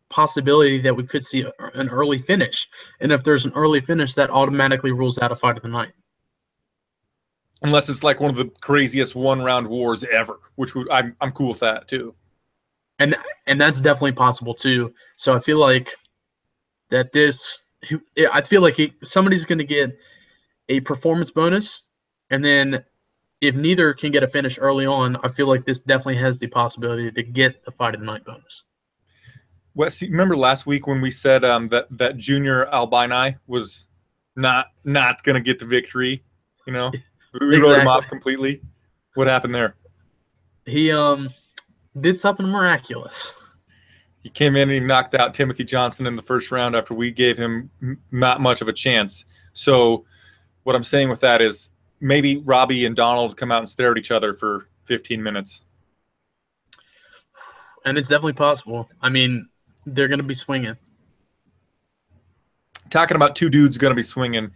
Speaker 2: possibility that we could see an early finish. And if there's an early finish, that automatically rules out a fight of the night.
Speaker 1: Unless it's like one of the craziest one-round wars ever, which I'm cool with that too.
Speaker 2: And that's definitely possible too. So I feel like somebody's going to get a performance bonus, and then if neither can get a finish early on, I feel like this definitely has the possibility to get the fight of the night bonus.
Speaker 1: Wes, you remember last week when we said that Junior Albini was not going to get the victory? You know, we wrote him off completely. What happened there?
Speaker 2: He did something miraculous.
Speaker 1: He came in and he knocked out Timothy Johnson in the first round after we gave him not much of a chance. So what I'm saying with that is maybe Robbie and Donald come out and stare at each other for 15 minutes.
Speaker 2: And it's definitely possible. I mean, they're going to be swinging.
Speaker 1: Talking about two dudes going to be swinging.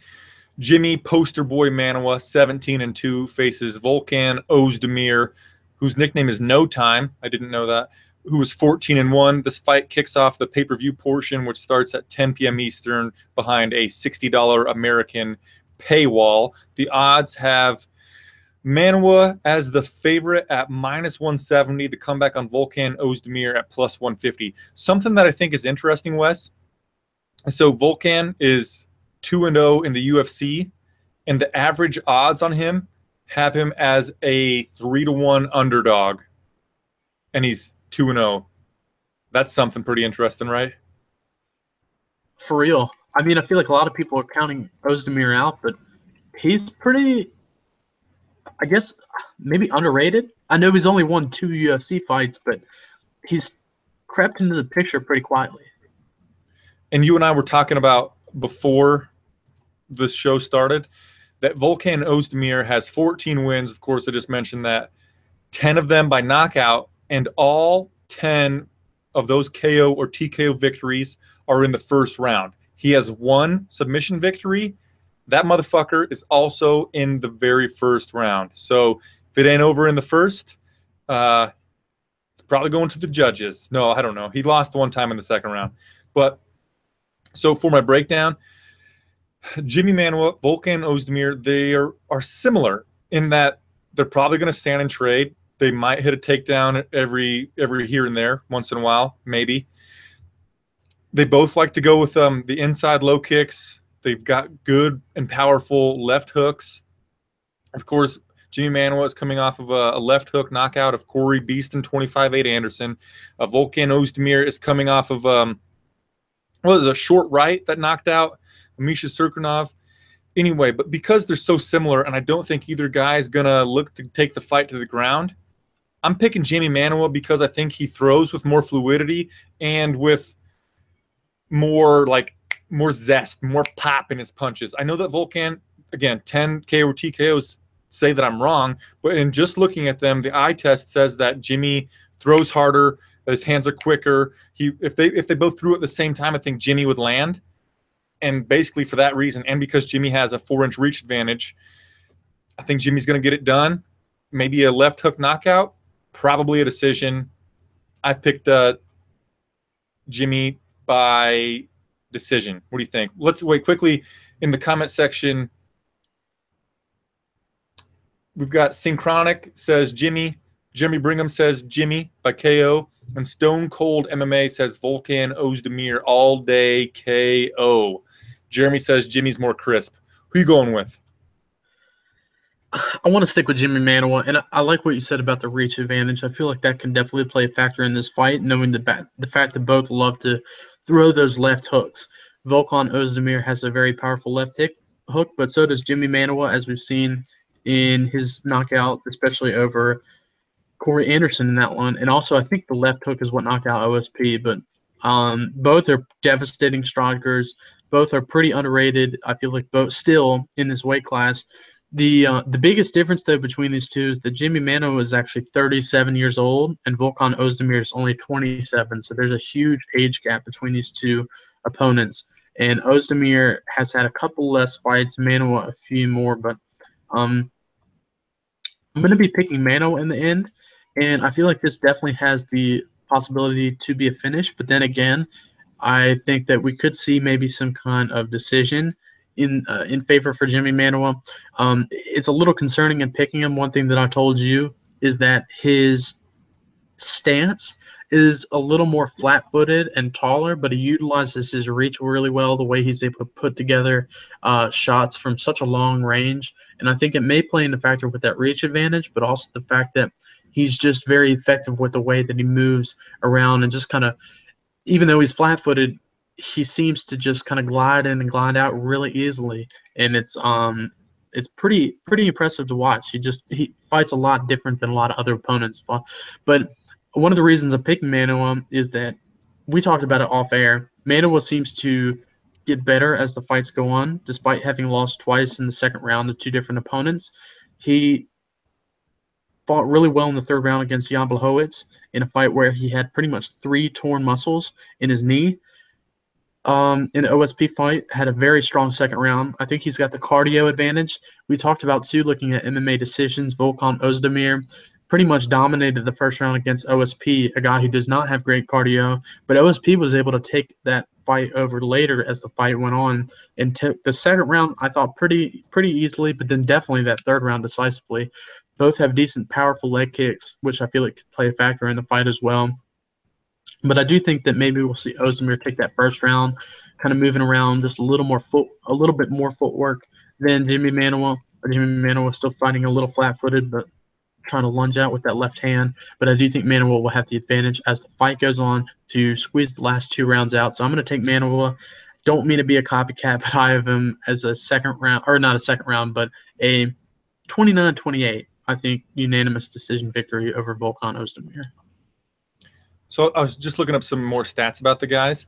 Speaker 1: Jimi Poster Boy Manuwa, 17-2, faces Volkan Oezdemir, whose nickname is No Time. I didn't know that. Who was 14-1. This fight kicks off the pay-per-view portion, which starts at 10 p.m. Eastern behind a $60 American paywall. The odds have Manuwa as the favorite at -170. The comeback on Volkan Oezdemir at +150. Something that I think is interesting, Wes. So Volkan is 2-0 in the UFC, and the average odds on him have him as a 3-1 underdog, and he's 2-0. That's something pretty interesting, right?
Speaker 2: For real. I mean, I feel like a lot of people are counting Oezdemir out, but he's pretty, I guess, maybe underrated. I know he's only won 2 UFC fights, but he's crept into the picture pretty quietly.
Speaker 1: And you and I were talking about before this show started that Volkan Oezdemir has 14 wins. Of course, I just mentioned that. 10 of them by knockout, and all 10 of those KO or TKO victories are in the first round. He has 1 submission victory. That motherfucker is also in the very first round. So if it ain't over in the first, it's probably going to the judges. No, I don't know. He lost 1 time in the second round. But so for my breakdown, Jimi Manuwa, Volkan Oezdemir, they are similar in that they're probably going to stand and trade. They might hit a takedown every here and there, once in a while, maybe. They both like to go with the inside low kicks. They've got good and powerful left hooks. Of course, Jimi Manuwa is coming off of a left hook knockout of Corey Beaston, 25-8 Anderson. Volkan Oezdemir is coming off of a short right that knocked out Misha Serkinov. Anyway, but because they're so similar, and I don't think either guy is going to look to take the fight to the ground, I'm picking Jimi Manuwa because I think he throws with more fluidity and with more zest, more pop in his punches. I know that Volkan, again, 10 KO or TKOs say that I'm wrong, but in just looking at them, the eye test says that Jimi throws harder, that his hands are quicker. If they both threw at the same time, I think Jimi would land. And basically for that reason, and because Jimi has a 4-inch reach advantage, I think Jimmy's going to get it done. Maybe a left hook knockout, probably a decision. I picked Jimi by decision. What do you think? Let's wait quickly in the comment section. We've got Synchronic says Jimi. Jeremy Brigham says Jimi by KO. And Stone Cold MMA says Volkan Oezdemir all day KO. Jeremy says Jimmy's more crisp. Who you going with?
Speaker 2: I want to stick with Jimi Manuwa, and I like what you said about the reach advantage. I feel like that can definitely play a factor in this fight, knowing the fact that both love to throw those left hooks. Volkan Oezdemir has a very powerful left hook, but so does Jimi Manuwa, as we've seen in his knockout, especially over Corey Anderson in that one. And also, I think the left hook is what knocked out OSP, but both are devastating strikers. Both are pretty underrated. I feel like both still in this weight class. The biggest difference, though, between these two is that Jimi Manuwa is actually 37 years old and Volkan Oezdemir is only 27. So there's a huge age gap between these two opponents. And Oezdemir has had a couple less fights, Manuwa a few more, but I'm going to be picking Manuwa in the end. And I feel like this definitely has the possibility to be a finish. But then again, I think that we could see maybe some kind of decision in favor for Jimi Manuwa. It's a little concerning in picking him. One thing that I told you is that his stance is a little more flat-footed and taller, but he utilizes his reach really well, the way he's able to put together shots from such a long range. And I think it may play into factor with that reach advantage, but also the fact that he's just very effective with the way that he moves around and just kind of, even though he's flat-footed, he seems to just kind of glide in and glide out really easily, and it's pretty impressive to watch. He fights a lot different than a lot of other opponents. But one of the reasons I'm picking Manuwa is that we talked about it off air. Manuwa seems to get better as the fights go on, despite having lost twice in the second round to two different opponents. He fought really well in the third round against Jan Blachowicz in a fight where he had pretty much 3 torn muscles in his knee. In the OSP fight, had a very strong second round. I think he's got the cardio advantage. We talked about, too, looking at MMA decisions. Volkan Oezdemir pretty much dominated the first round against OSP, a guy who does not have great cardio. But OSP was able to take that fight over later as the fight went on and took the second round, I thought, pretty easily, but then definitely that third round decisively. Both have decent, powerful leg kicks, which I feel like could play a factor in the fight as well. But I do think that maybe we'll see Oezdemir take that first round, kind of moving around just a little bit more footwork than Jimi Manuwa. Jimi Manuwa still fighting a little flat-footed, but trying to lunge out with that left hand. But I do think Manuwa will have the advantage as the fight goes on to squeeze the last 2 rounds out. So I'm going to take Manuwa. Don't mean to be a copycat, but I have him as a second round, or not a second round, but a 29-28, I think, unanimous decision victory over Volkan Oezdemir.
Speaker 1: So I was just looking up some more stats about the guys.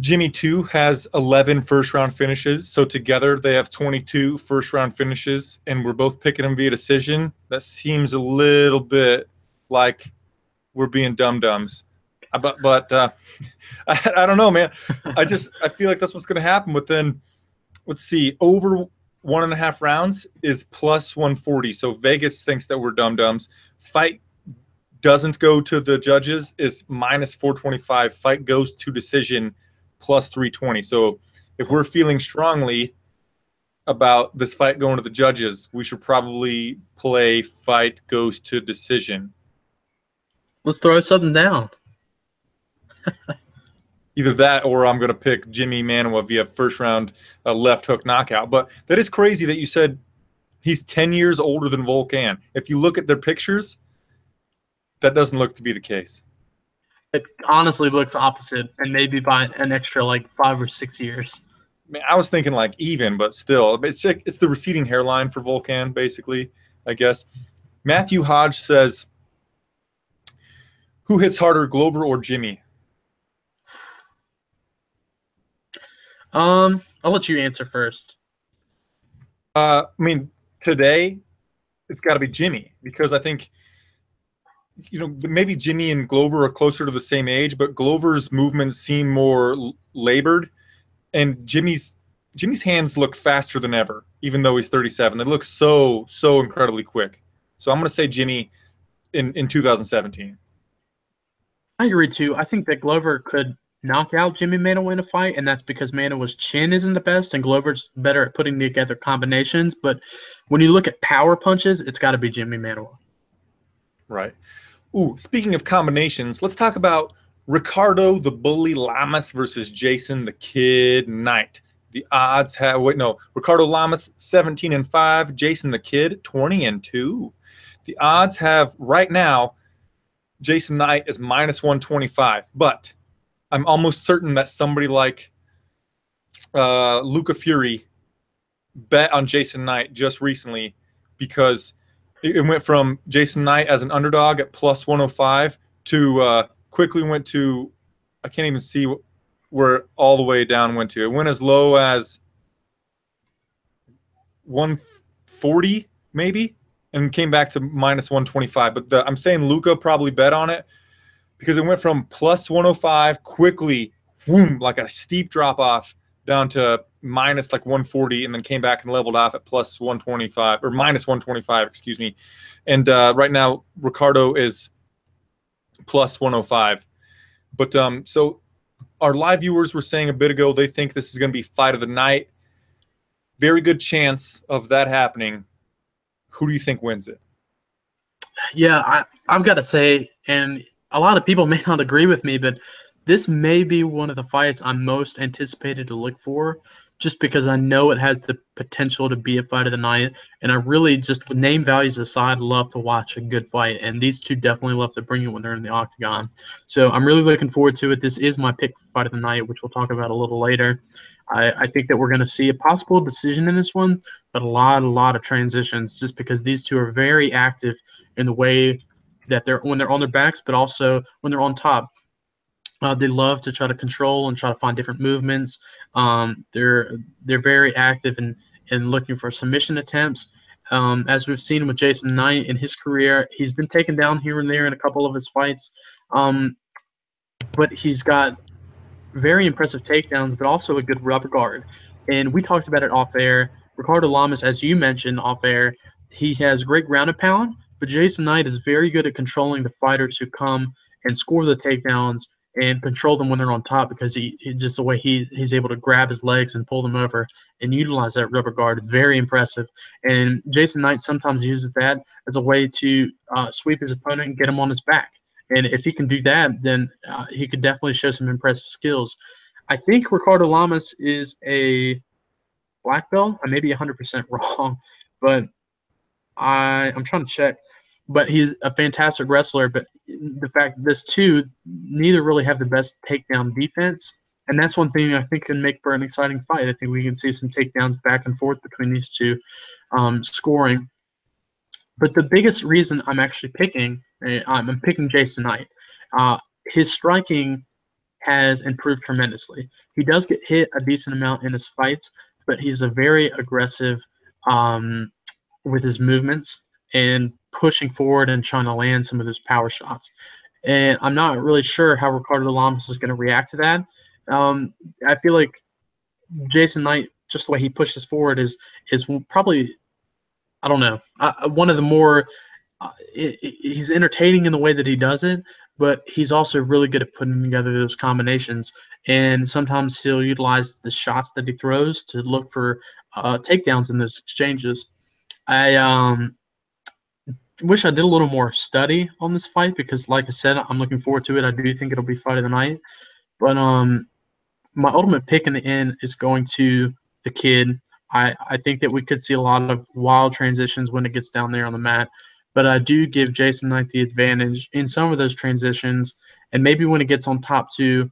Speaker 1: Jimi, too, has 11 first-round finishes. So together they have 22 first-round finishes, and we're both picking them via decision. That seems a little bit like we're being dum-dums. But I don't know, man. I feel like that's what's going to happen. But then, let's see, over 1.5 rounds is plus 140. So Vegas thinks that we're dum-dums. Fight doesn't go to the judges is minus 425. Fight goes to decision plus 320. So if we're feeling strongly about this fight going to the judges, we should probably play fight goes to decision.
Speaker 2: Let's throw something down.
Speaker 1: Either that or I'm going to pick Jimi Manuwa via first round left hook knockout. But that is crazy that you said he's 10 years older than Volkan. If you look at their pictures, that doesn't look to be the case.
Speaker 2: It honestly looks opposite, and maybe by an extra like 5 or 6 years.
Speaker 1: I was thinking like even, but still, it's the receding hairline for Volkan, basically, I guess. Matthew Hodge says, who hits harder, Glover or Jimi?
Speaker 2: I'll let you answer first.
Speaker 1: I mean, today it's got to be Jimi, because I think, maybe Jimi and Glover are closer to the same age, but Glover's movements seem more labored, and Jimmy's hands look faster than ever, even though he's 37. They look so incredibly quick. So I'm going to say Jimi in 2017.
Speaker 2: I agree too. I think that Glover could knock out Jimi Manuwa in a fight, and that's because Manuwa's chin isn't the best, and Glover's better at putting together combinations. But when you look at power punches, it's got to be Jimi Manuwa.
Speaker 1: Right. Ooh, speaking of combinations, let's talk about Ricardo the Bully Lamas versus Jason the Kid Knight. The odds have Ricardo Lamas 17-5, Jason the Kid 20-2. The odds have right now Jason Knight is -125, but I'm almost certain that somebody like Luca Fury bet on Jason Knight just recently because it went from Jason Knight as an underdog at +105 to quickly went to, I can't even see where all the way down went to. It went as low as 140 maybe and came back to -125. But I'm saying Luca probably bet on it because it went from +105 quickly, whoom, like a steep drop off down to minus like 140 and then came back and leveled off at +125 or -125, excuse me. And right now Ricardo is +105. But so our live viewers were saying a bit ago they think this is going to be fight of the night. Very good chance of that happening. Who do you think wins it?
Speaker 2: Yeah, I've got to say, and a lot of people may not agree with me, but this may be one of the fights I'm most anticipated to look for, just because I know it has the potential to be a fight of the night. And I really, just with name values aside, love to watch a good fight. And these two definitely love to bring it when they're in the octagon. So I'm really looking forward to it. This is my pick for fight of the night, which we'll talk about a little later. I think that we're going to see a possible decision in this one, but a lot of transitions, just because these two are very active in the way that when they're on their backs, but also when they're on top. They love to try to control and try to find different movements. They're very active in looking for submission attempts. As we've seen with Jason Knight in his career, he's been taken down here and there in a couple of his fights, but he's got very impressive takedowns, but also a good rubber guard. And we talked about it off air. Ricardo Lamas, as you mentioned off air, he has great ground and pound, but Jason Knight is very good at controlling the fighter to come and score the takedowns and control them when they're on top, because he just the way he's able to grab his legs and pull them over and utilize that rubber guard. It's very impressive. And Jason Knight sometimes uses that as a way to sweep his opponent and get him on his back. And if he can do that, then he could definitely show some impressive skills. I think Ricardo Lamas is a black belt. I may be 100% wrong, but I'm trying to check. But he's a fantastic wrestler. But the fact that this two, neither really have the best takedown defense. And that's one thing I think can make for an exciting fight. I think we can see some takedowns back and forth between these two scoring. But the biggest reason I'm actually picking, I'm picking Jason Knight. His striking has improved tremendously. He does get hit a decent amount in his fights, but he's a very aggressive with his movements and pushing forward and trying to land some of those power shots. And I'm not really sure how Ricardo Lamas is going to react to that. I feel like Jason Knight, just the way he pushes forward, is probably, I don't know, one of the more he's entertaining in the way that he does it, but he's also really good at putting together those combinations. And sometimes he'll utilize the shots that he throws to look for takedowns in those exchanges. I wish I did a little more study on this fight because, like I said, I'm looking forward to it. I do think it'll be fight of the night. But my ultimate pick in the end is going to the kid. I think that we could see a lot of wild transitions when it gets down there on the mat. But I do give Jason Knight the advantage in some of those transitions, and maybe when it gets on top two,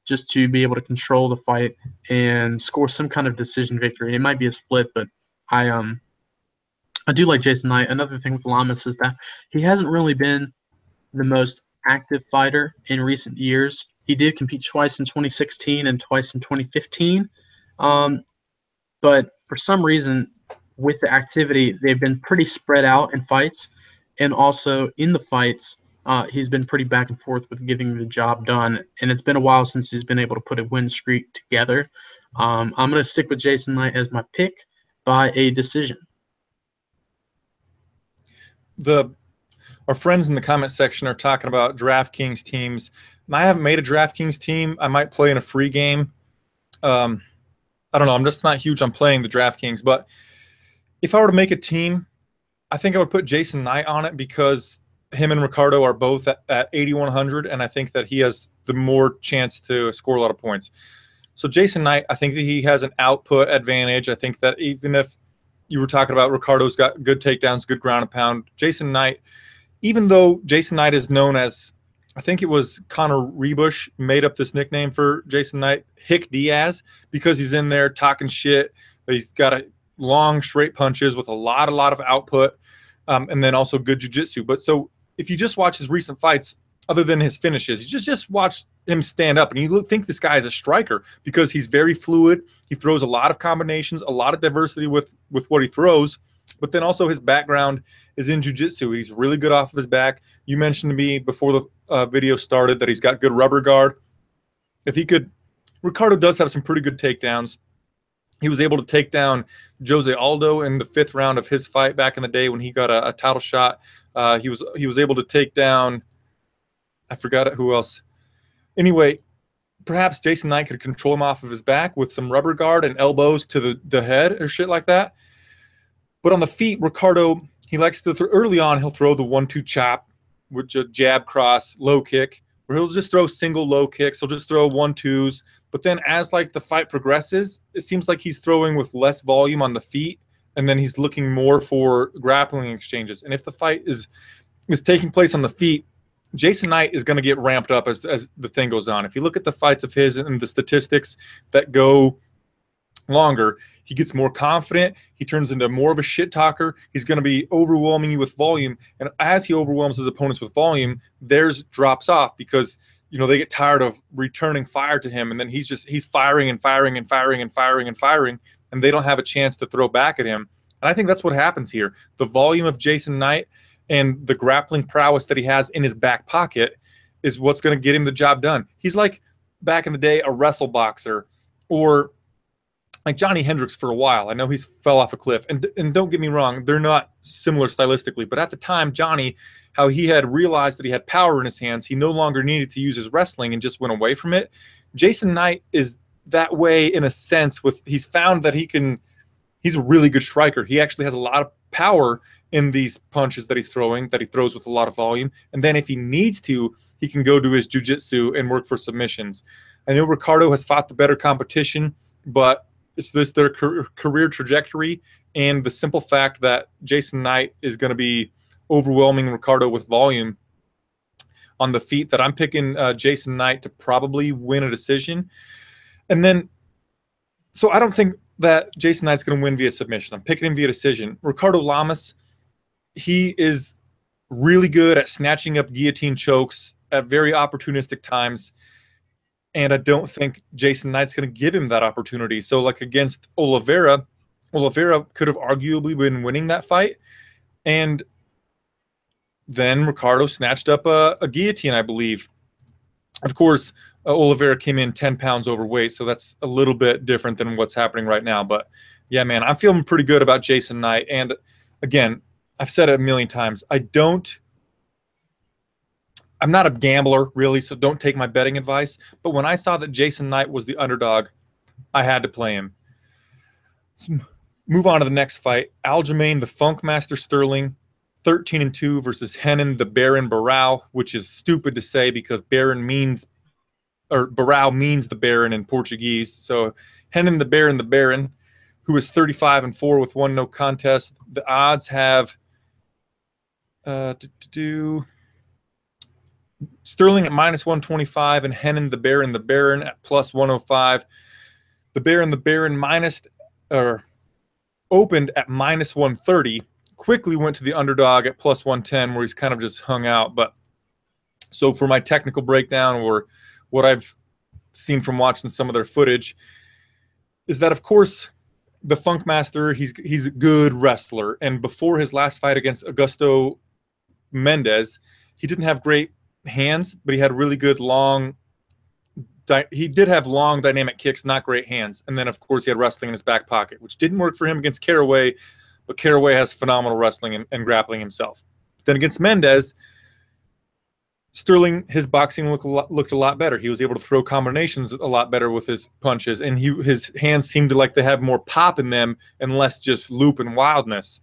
Speaker 2: just to be able to control the fight and score some kind of decision victory. It might be a split, but I do like Jason Knight. Another thing with Lamas is that he hasn't really been the most active fighter in recent years. He did compete twice in 2016 and twice in 2015. But for some reason, with the activity, they've been pretty spread out in fights. And also in the fights, he's been pretty back and forth with getting the job done. And it's been a while since he's been able to put a win streak together. I'm going to stick with Jason Knight as my pick by a decision.
Speaker 1: Our friends in the comment section are talking about DraftKings teams. I haven't made a DraftKings team. I might play in a free game. I don't know. I'm just not huge on playing the DraftKings. But if I were to make a team, I think I would put Jason Knight on it because him and Ricardo are both at 8,100, and I think that he has the more chance to score a lot of points. So Jason Knight, I think that he has an output advantage. I think that even if you were talking about Ricardo's got good takedowns, good ground and pound, Jason Knight, even though Jason Knight is known as, I think it was Connor Rebush made up this nickname for Jason Knight, Hick Diaz, because he's in there talking shit. He's got a long straight punches with a lot of output, and then also good jiu-jitsu. But so if you just watch his recent fights, other than his finishes, you just watch him stand up, and you think this guy is a striker because he's very fluid. He throws a lot of combinations, a lot of diversity with what he throws, but then also his background is in jiu-jitsu. He's really good off of his back. You mentioned to me before the video started that he's got good rubber guard. If he could, Ricardo does have some pretty good takedowns. He was able to take down Jose Aldo in the 5th round of his fight back in the day when he got a title shot. He was able to take down, I forgot who else. Anyway, perhaps Jason Knight could control him off of his back with some rubber guard and elbows to the head or shit like that. But on the feet, Ricardo, he likes to early on, he'll throw the 1-2 chop, which is jab, cross, low kick, where he'll just throw single low kicks. He'll just throw 1-2s. But then as like the fight progresses, it seems like he's throwing with less volume on the feet, and then he's looking more for grappling exchanges. And if the fight is taking place on the feet, Jason Knight is going to get ramped up as the thing goes on. If you look at the fights of his and the statistics that go longer, he gets more confident. He turns into more of a shit talker. He's going to be overwhelming you with volume. And as he overwhelms his opponents with volume, theirs drops off because, you know, they get tired of returning fire to him. And then he's firing and firing and firing and firing and firing, and they don't have a chance to throw back at him. And I think that's what happens here. The volume of Jason Knight and the grappling prowess that he has in his back pocket is what's going to get him the job done. He's like, back in the day, a wrestle boxer, or like Johnny Hendricks for a while. I know he's fell off a cliff. And don't get me wrong, they're not similar stylistically. But at the time, Johnny, how he had realized that he had power in his hands, he no longer needed to use his wrestling and just went away from it. Jason Knight is that way in a sense. He's found that he's a really good striker. He actually has a lot of power in these punches that he's throwing, that he throws with a lot of volume. And then if he needs to, he can go to his jiu-jitsu and work for submissions. I know Ricardo has fought the better competition, but it's their career trajectory and the simple fact that Jason Knight is going to be overwhelming Ricardo with volume on the feet, that I'm picking Jason Knight to probably win a decision. And then, so I don't think that Jason Knight's going to win via submission. I'm picking him via decision. Ricardo Lamas, he is really good at snatching up guillotine chokes at very opportunistic times. And I don't think Jason Knight's going to give him that opportunity. So like against Oliveira could have arguably been winning that fight. And then Ricardo snatched up a guillotine, I believe. Of course, Oliveira came in 10 pounds overweight, so that's a little bit different than what's happening right now. But yeah, man, I'm feeling pretty good about Jason Knight. And again, I've said it a million times. I'm not a gambler, really, so don't take my betting advice. But when I saw that Jason Knight was the underdog, I had to play him. So move on to the next fight. Aljamain, the Funkmaster Sterling, 13-2 versus Renan, the Baron Barao, which is stupid to say because Barao means the Baron in Portuguese. So Renan, the Baron, who is 35-4 with 1 no contest. The odds have Sterling at -125 and Renan, the Baron at +105. The Baron opened at -130. Quickly went to the underdog at +110, where he's kind of just hung out. But so for my technical breakdown, or what I've seen from watching some of their footage, is that of course the Funkmaster, he's a good wrestler, and before his last fight against Augusto Mendes, he didn't have great hands, but he had really good long dynamic kicks, not great hands. And then of course he had wrestling in his back pocket, which didn't work for him against Caraway, but Caraway has phenomenal wrestling and grappling himself. Then against Mendes, Sterling, his boxing looked a lot better. He was able to throw combinations a lot better with his punches, and his hands seemed to like to have more pop in them and less just loop and wildness.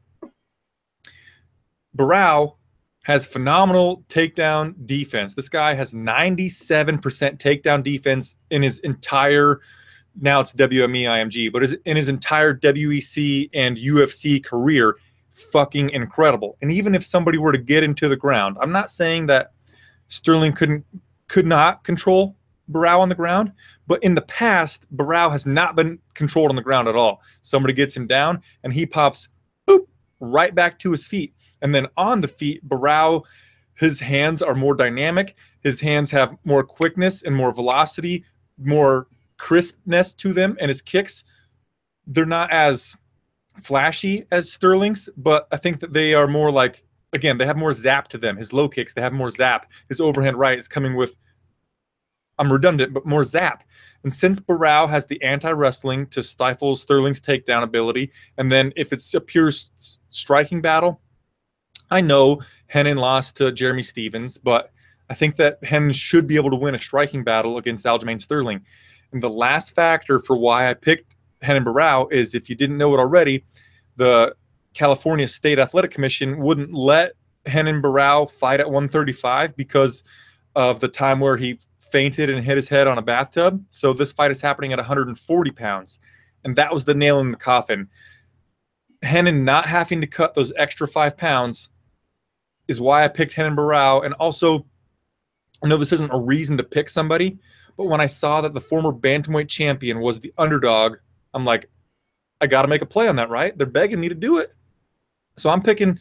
Speaker 1: Barao, has phenomenal takedown defense. This guy has 97% takedown defense in his entire, now it's WME IMG, but in his entire WEC and UFC career. Fucking incredible. And even if somebody were to get into the ground, I'm not saying that Sterling could not control Barao on the ground, but in the past, Barao has not been controlled on the ground at all. Somebody gets him down, and he pops boop, right back to his feet. And then on the feet, Barao, his hands are more dynamic. His hands have more quickness and more velocity, more crispness to them, and his kicks, they're not as flashy as Sterling's, but I think that they are more like, again, they have more zap to them. His low kicks, they have more zap. His overhand right is coming with, I'm redundant, but more zap. And since Barao has the anti-wrestling to stifle Sterling's takedown ability, and then if it's a pure striking battle, I know Renan lost to Jeremy Stephens, but I think that Renan should be able to win a striking battle against Aljamain Sterling. And the last factor for why I picked Renan Barao is, if you didn't know it already, the California State Athletic Commission wouldn't let Renan Barao fight at 135 because of the time where he fainted and hit his head on a bathtub. So this fight is happening at 140 pounds. And that was the nail in the coffin. Renan not having to cut those extra 5 pounds is why I picked Renan Barao. And also, I know this isn't a reason to pick somebody, but when I saw that the former bantamweight champion was the underdog, I'm like, I got to make a play on that, right? They're begging me to do it. So I'm picking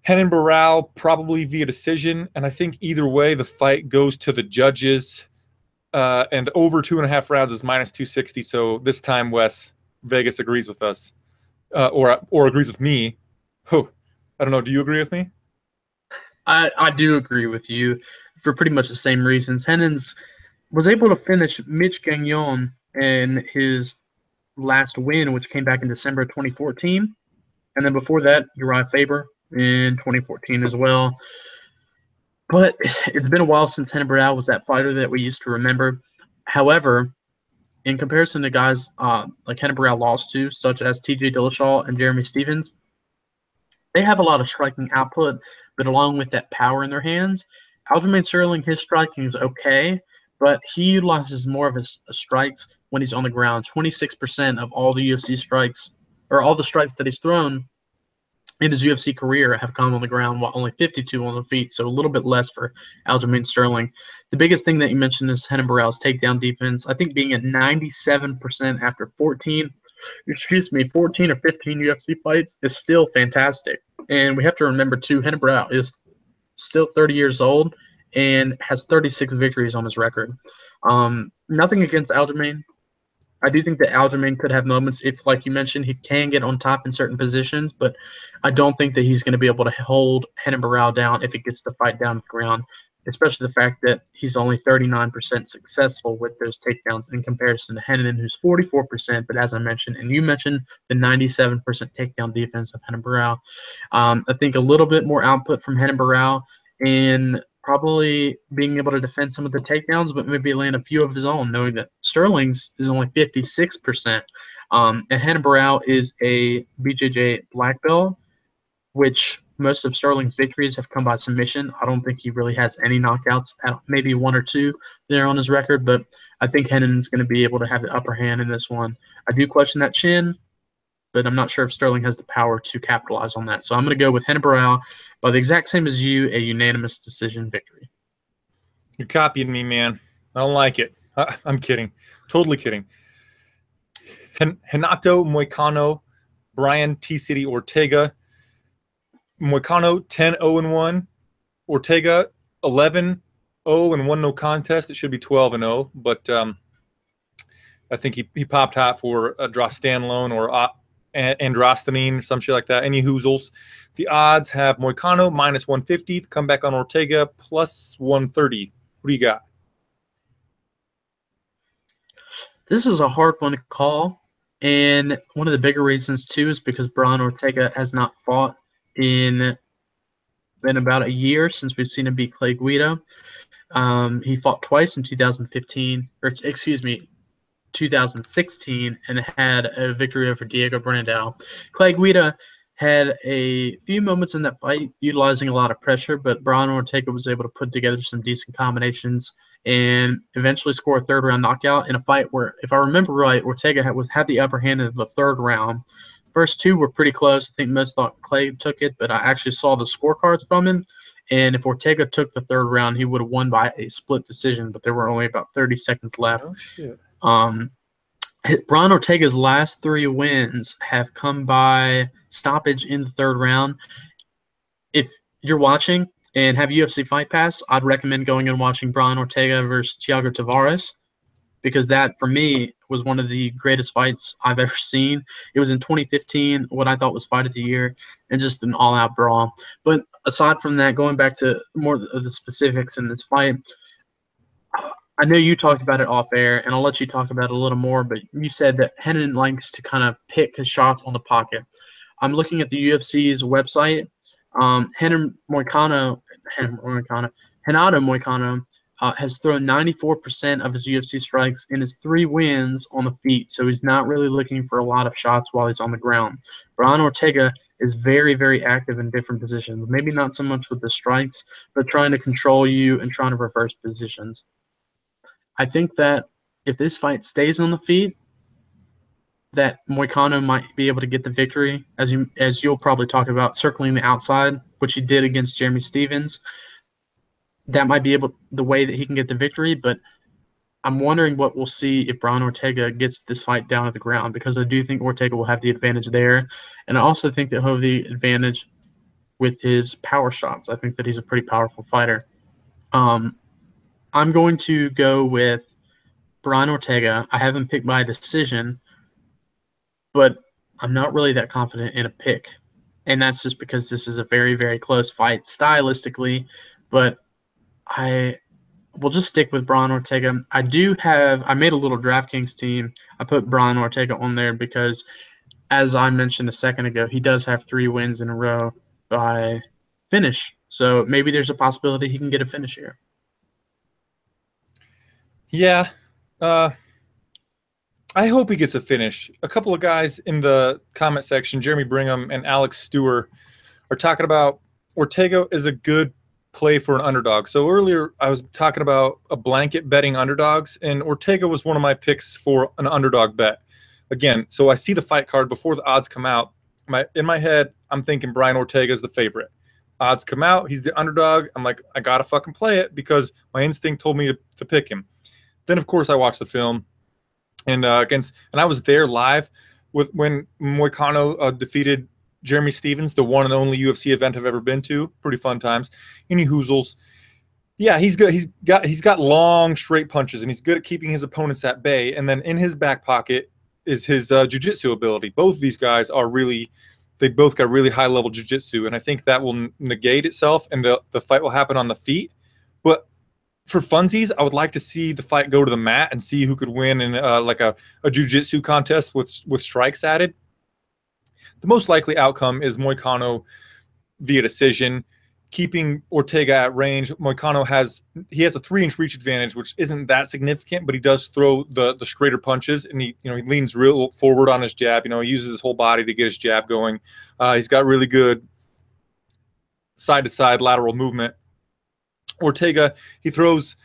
Speaker 1: Renan Barao probably via decision, and I think either way the fight goes to the judges, and over 2.5 rounds is minus 260. So this time, Wes, Vegas agrees with us, or agrees with me. Oh, I don't know. Do you agree with me?
Speaker 2: I do agree with you for pretty much the same reasons. Renan's was able to finish Mitch Gagnon in his last win, which came back in December 2014. And then before that, Uriah Faber in 2014 as well. But it's been a while since Renan Barao was that fighter that we used to remember. However, in comparison to guys like Renan Barao lost to, such as TJ Dillashaw and Jeremy Stephens, they have a lot of striking output, but along with that power in their hands, Aljamain Sterling, his striking is okay, but he utilizes more of his strikes when he's on the ground. 26% of all the UFC strikes, or all the strikes that he's thrown in his UFC career, have come on the ground, while only 52 on the feet, so a little bit less for Aljamain Sterling. The biggest thing that you mentioned is Renan Barao's takedown defense. I think being at 97% after 14 or 15 UFC fights is still fantastic. And we have to remember, too, Renan Barao is still 30 years old and has 36 victories on his record. Nothing against Aljamain. I do think that Aljamain could have moments if, like you mentioned, he can get on top in certain positions, but I don't think that he's going to be able to hold Renan Barao down if he gets the fight down to the ground, especially the fact that he's only 39% successful with those takedowns in comparison to Renan, who's 44%. But as I mentioned, and you mentioned the 97% takedown defense of Renan Barao, I think a little bit more output from Renan Barao and probably being able to defend some of the takedowns, but maybe land a few of his own, knowing that Sterling's is only 56%. And Renan Barao is a BJJ black belt, which most of Sterling's victories have come by submission. I don't think he really has any knockouts, maybe 1 or 2 there on his record, but I think Renan's going to be able to have the upper hand in this one. I do question that chin, but I'm not sure if Sterling has the power to capitalize on that. So I'm going to go with Renan Barao by the exact same as you, a unanimous decision victory.
Speaker 1: You're copying me, man. I don't like it. I'm kidding. Totally kidding. Renato Moicano, Brian T-City Ortega. Moicano 10-0-1. Ortega 11-0 and 1 no contest. It should be 12-0, but I think he popped hot for Drostanlone or Androstamine or some shit like that. Any hoozles. The odds have Moicano minus 150 to come back on Ortega plus 130. What do you got?
Speaker 2: This is a hard one to call, and one of the bigger reasons too is because Brian Ortega has not fought in about a year since we've seen him beat Clay Guida. He fought twice in 2016, and had a victory over Diego Brandao. Clay Guida had a few moments in that fight utilizing a lot of pressure, but Brian Ortega was able to put together some decent combinations and eventually score a third-round knockout in a fight where, if I remember right, Ortega had the upper hand in the third round. First two were pretty close. I think most thought Clay took it, but I actually saw the scorecards from him, and if Ortega took the third round, he would have won by a split decision, but there were only about 30 seconds left.
Speaker 1: Oh, shit.
Speaker 2: Brian Ortega's last 3 wins have come by stoppage in the third round. If you're watching and have UFC Fight Pass, I'd recommend going and watching Brian Ortega versus Thiago Tavares, because that, for me, was one of the greatest fights I've ever seen. It was in 2015, what I thought was Fight of the Year, and just an all-out brawl. But aside from that, going back to more of the specifics in this fight, I know you talked about it off air, and I'll let you talk about it a little more, but you said that Renan likes to kind of pick his shots on the pocket. I'm looking at the UFC's website. Renato Moicano has thrown 94% of his UFC strikes in his 3 wins on the feet, so he's not really looking for a lot of shots while he's on the ground. Brian Ortega is very, very active in different positions, maybe not so much with the strikes, but trying to control you and trying to reverse positions. I think that if this fight stays on the feet, that Moicano might be able to get the victory, as you'll probably talk about, circling the outside, which he did against Jeremy Stephens. That might be the way that he can get the victory, but I'm wondering what we'll see if Brian Ortega gets this fight down to the ground, because I do think Ortega will have the advantage there, and I also think that he'll have the advantage with his power shots. I think that he's a pretty powerful fighter. I'm going to go with Brian Ortega. I haven't picked my decision, but I'm not really that confident in a pick. And that's just because this is a very, very close fight stylistically. But I will just stick with Brian Ortega. I made a little DraftKings team. I put Brian Ortega on there because, as I mentioned a second ago, he does have 3 wins in a row by finish. So maybe there's a possibility he can get a finish here.
Speaker 1: Yeah. I hope he gets a finish. A couple of guys in the comment section, Jeremy Brigham and Alex Stewart, are talking about Ortega is a good play for an underdog. So earlier I was talking about a blanket betting underdogs, and Ortega was one of my picks for an underdog bet. Again, so I see the fight card before the odds come out. In my head, I'm thinking Brian Ortega is the favorite. Odds come out, he's the underdog. I'm like, I got to fucking play it because my instinct told me to pick him. Then, of course, I watched the film, and I was there live when Moicano defeated Jeremy Stephens, the one and only UFC event I've ever been to. Pretty fun times. Any hoozles. Yeah, he's good. He's got long, straight punches, and he's good at keeping his opponents at bay. And then in his back pocket is his jiu-jitsu ability. Both of these guys they both got really high-level jiu-jitsu, and I think that will negate itself, and the fight will happen on the feet. But for funsies, I would like to see the fight go to the mat and see who could win in like a jiu-jitsu contest with strikes added. The most likely outcome is Moicano via decision, keeping Ortega at range. Moicano has a 3-inch reach advantage, which isn't that significant, but he does throw the straighter punches, and he leans real forward on his jab. He uses his whole body to get his jab going. He's got really good side-to-side lateral movement. Ortega, he throws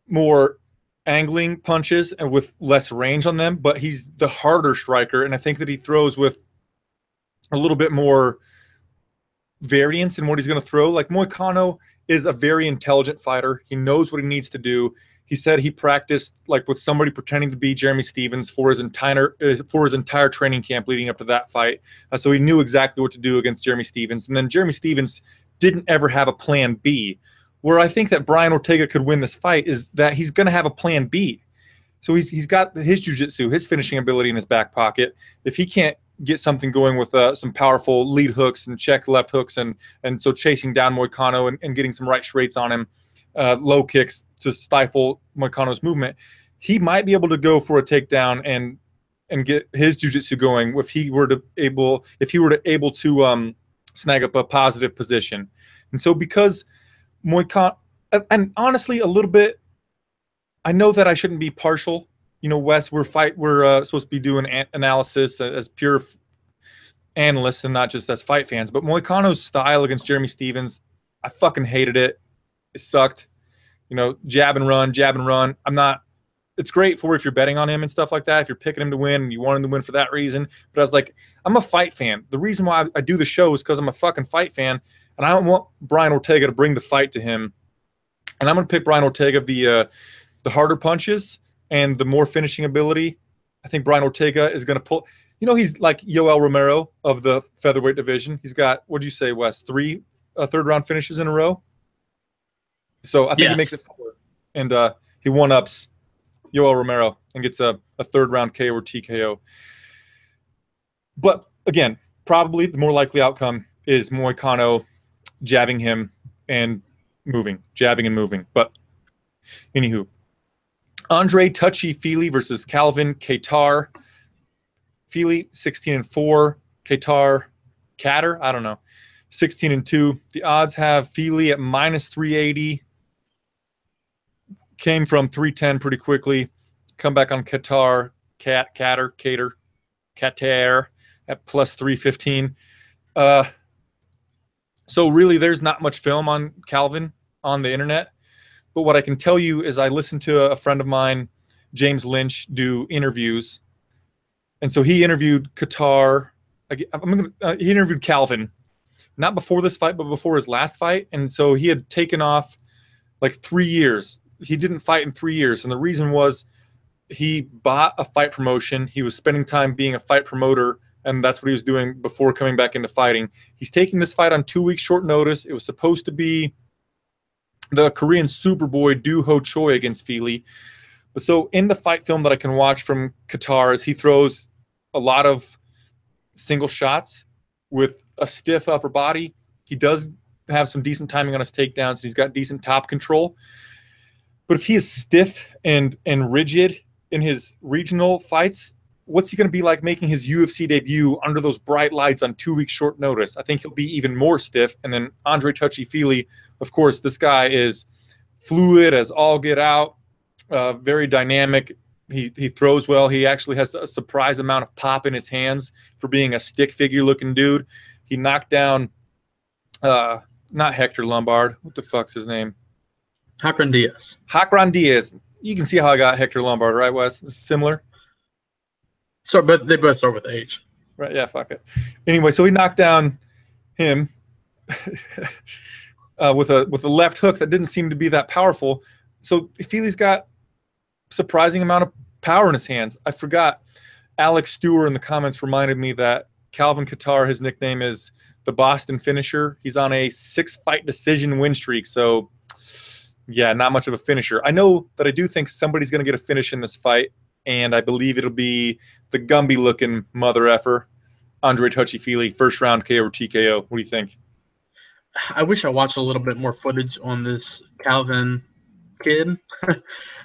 Speaker 1: more angling punches and with less range on them, but he's the harder striker, and I think that he throws with a little bit more variance in what he's going to throw. Like, Moicano is a very intelligent fighter. He knows what he needs to do. He said he practiced like with somebody pretending to be Jeremy Stephens for his entire training camp leading up to that fight. So he knew exactly what to do against Jeremy Stephens. And then Jeremy Stephens didn't ever have a plan B. Where I think that Brian Ortega could win this fight is that he's going to have a plan B. So he's got his jiu-jitsu, his finishing ability in his back pocket. If he can't get something going with some powerful lead hooks and check left hooks, and so chasing down Moicano and getting some right straights on him, low kicks to stifle Moicano's movement, he might be able to go for a takedown and get his jiu-jitsu going if he were to able to snag up a positive position. And so because Moicano, and honestly, a little bit, I know that I shouldn't be partial. Wes, we're supposed to be doing analysis as pure analysts and not just as fight fans. But Moicano's style against Jeremy Stephens, I fucking hated it. It sucked. You know, jab and run, jab and run. I'm not. It's great for if you're betting on him and stuff like that, if you're picking him to win and you want him to win for that reason. But I was like, I'm a fight fan. The reason why I do the show is because I'm a fucking fight fan, and I don't want Brian Ortega to bring the fight to him. And I'm going to pick Brian Ortega the harder punches and the more finishing ability. I think Brian Ortega is going to pull. You know, he's like Yoel Romero of the featherweight division. He's got, what do you say, Wes, 3 third-round finishes in a row? So I think he makes it 4. And he one-ups Yoel Romero and gets a third-round KO or TKO. But, again, probably the more likely outcome is Moicano jabbing him and moving, jabbing and moving. But, anywho, Andre Touchy Fili versus Calvin Kattar. Fili 16-4, Kattar, I don't know, 16-2. The odds have Fili at -380. Came from 310 pretty quickly. Come back on Kattar at +315. So really, there's not much film on Calvin on the internet. But what I can tell you is I listened to a friend of mine, James Lynch, do interviews. And so he interviewed Kattar. He interviewed Calvin, not before this fight, but before his last fight. And so he had taken off like 3 years. He didn't fight in 3 years. And the reason was he bought a fight promotion. He was spending time being a fight promoter, and that's what he was doing before coming back into fighting. He's taking this fight on 2 weeks short notice. It was supposed to be the Korean Superboy Do Ho Choi against Fili. But so in the fight film that I can watch from Kattar is he throws a lot of single shots with a stiff upper body. He does have some decent timing on his takedowns. He's got decent top control. But if he is stiff and rigid in his regional fights, what's he going to be like making his UFC debut under those bright lights on 2 weeks short notice? I think he'll be even more stiff. And then Andre Touchy Fili, of course, this guy is fluid as all get out, very dynamic. He throws well. He actually has a surprise amount of pop in his hands for being a stick figure looking dude. He knocked down not Hector Lombard. What the fuck's his name?
Speaker 2: Hakran
Speaker 1: Diaz. You can see how I got Hector Lombard, right, Wes? It's similar.
Speaker 2: So, but they both start with H.
Speaker 1: Right, yeah, fuck it. Anyway, so he knocked down him with a left hook that didn't seem to be that powerful. So Fili's got surprising amount of power in his hands. I forgot. Alex Stewart in the comments reminded me that Calvin Kattar, his nickname is the Boston Finisher. He's on a 6-fight decision win streak. So, yeah, not much of a finisher. I know that I do think somebody's going to get a finish in this fight, and I believe it'll be the Gumby-looking mother effer, Andre Touchy Fili, first round KO or TKO. What do you think?
Speaker 2: I wish I watched a little bit more footage on this Calvin kid.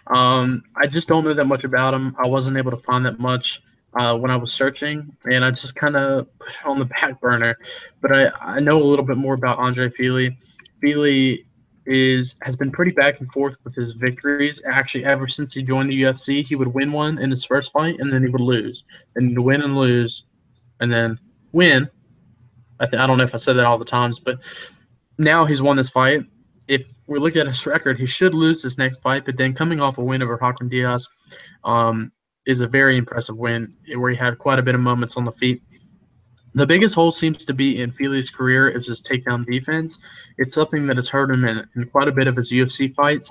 Speaker 2: I just don't know that much about him. I wasn't able to find that much when I was searching, and I just kind of put it on the back burner. But I know a little bit more about Andre Fili. Fili has been pretty back and forth with his victories. Actually, ever since he joined the UFC, he would win one in his first fight, and then he would lose. And he'd win and lose, and then win. I don't know if I said that all the times, but now he's won this fight. If we look at his record, he should lose this next fight, but then coming off a win over Hakran Diaz is a very impressive win where he had quite a bit of moments on the feet. The biggest hole seems to be in Fili's career is his takedown defense. It's something that has hurt him in quite a bit of his UFC fights.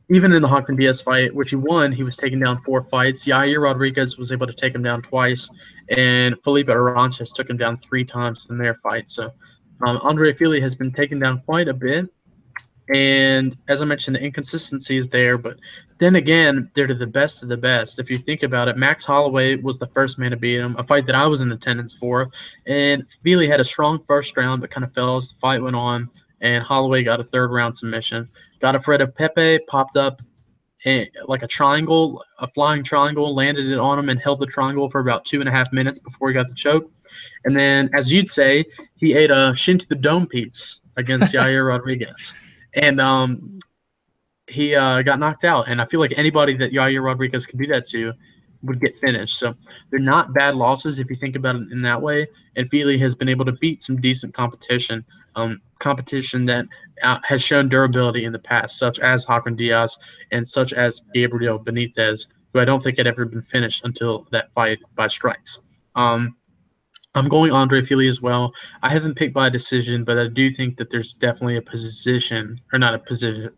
Speaker 2: Even in the Hakran Diaz fight, which he won, he was taking down 4 fights. Yair Rodriguez was able to take him down twice, and Felipe Arantes took him down 3 times in their fight. So Andre Fili has been taken down quite a bit. And as I mentioned, the inconsistency is there. But then again, they're the best of the best. If you think about it, Max Holloway was the first man to beat him, a fight that I was in attendance for. And Fili had a strong first round, but kind of fell as the fight went on. And Holloway got a 3rd-round submission. Godofredo Pepe popped up like a triangle, a flying triangle, landed it on him and held the triangle for about 2.5 minutes before he got the choke. And then, as you'd say, he ate a shin to the dome piece against Yair Rodriguez. And he got knocked out. And I feel like anybody that Yair Rodriguez could do that to would get finished. So they're not bad losses if you think about it in that way. And Fili has been able to beat some decent competition, competition that has shown durability in the past, such as Hakon Diaz and such as Gabriel Benitez, who I don't think had ever been finished until that fight by strikes. I'm going Andre Fili as well. I haven't picked by decision, but I do think that there's definitely a position, or not a position,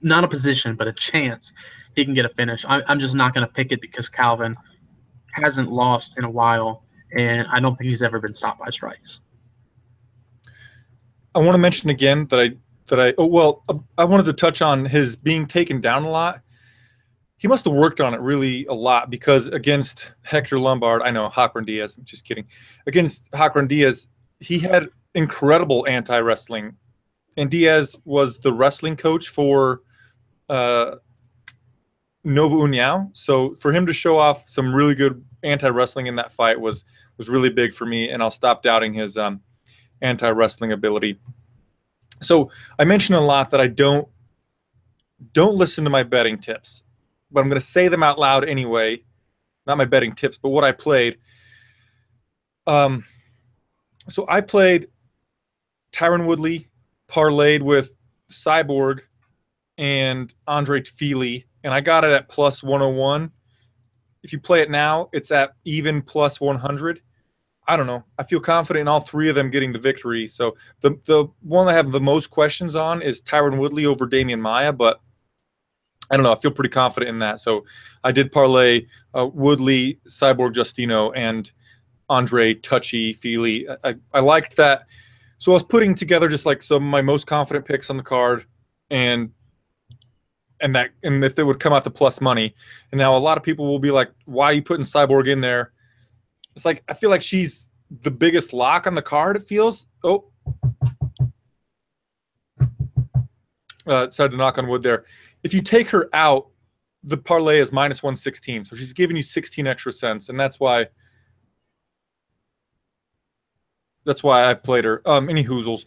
Speaker 2: not a position, but a chance he can get a finish. I'm just not going to pick it because Calvin hasn't lost in a while, and I don't think he's ever been stopped by strikes.
Speaker 1: I want to mention again I wanted to touch on his being taken down a lot. He must have worked on it really a lot, because against Hector Lombard, I know Hakon Diaz, I'm just kidding. Against Hakon Diaz, he had incredible anti-wrestling, and Diaz was the wrestling coach for Nova União. So for him to show off some really good anti-wrestling in that fight was really big for me, and I'll stop doubting his anti-wrestling ability. So I mentioned a lot that I don't listen to my betting tips, but I'm going to say them out loud anyway. Not my betting tips, but what I played. So I played Tyron Woodley, parlayed with Cyborg and Andre Fili, and I got it at plus 101. If you play it now, it's at even plus 100. I don't know. I feel confident in all three of them getting the victory. So the one I have the most questions on is Tyron Woodley over Demian Maia, but I don't know. I feel pretty confident in that. So I did parlay Woodley, Cyborg Justino, and Andre Touchy Fili. I liked that. So I was putting together just like some of my most confident picks on the card, and if they would come out to plus money. And now a lot of people will be like, why are you putting Cyborg in there? It's like, I feel like she's the biggest lock on the card, it feels. Oh. Decided to knock on wood there. If you take her out, the parlay is minus 116. So she's giving you 16 extra cents, and that's why I played her. Any hoozles.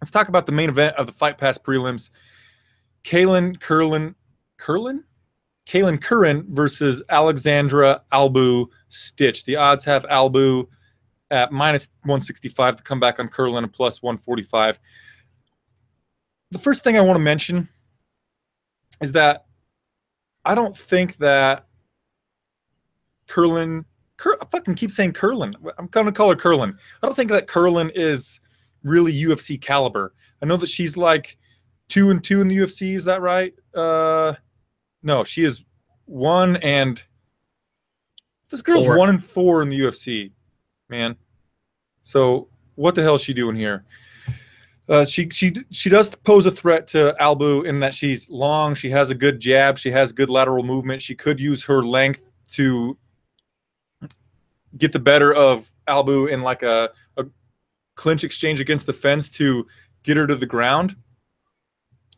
Speaker 1: Let's talk about the main event of the Fight Pass prelims. Kailin Curran versus Alexandra Albu Stitch. The odds have Albu at minus 165 to come back on Curran at plus 145. The first thing I want to mention is that I don't think that I fucking keep saying Curran. I'm going to call her Curran. I don't think that Curran is really UFC caliber. I know that she's like 2-2 in the UFC. Is that right? No, she is 1 and this girl's 1-4 in the UFC, man. So what the hell is she doing here? She does pose a threat to Albu in that she's long. She has a good jab. She has good lateral movement. She could use her length to get the better of Albu in like a clinch exchange against the fence to get her to the ground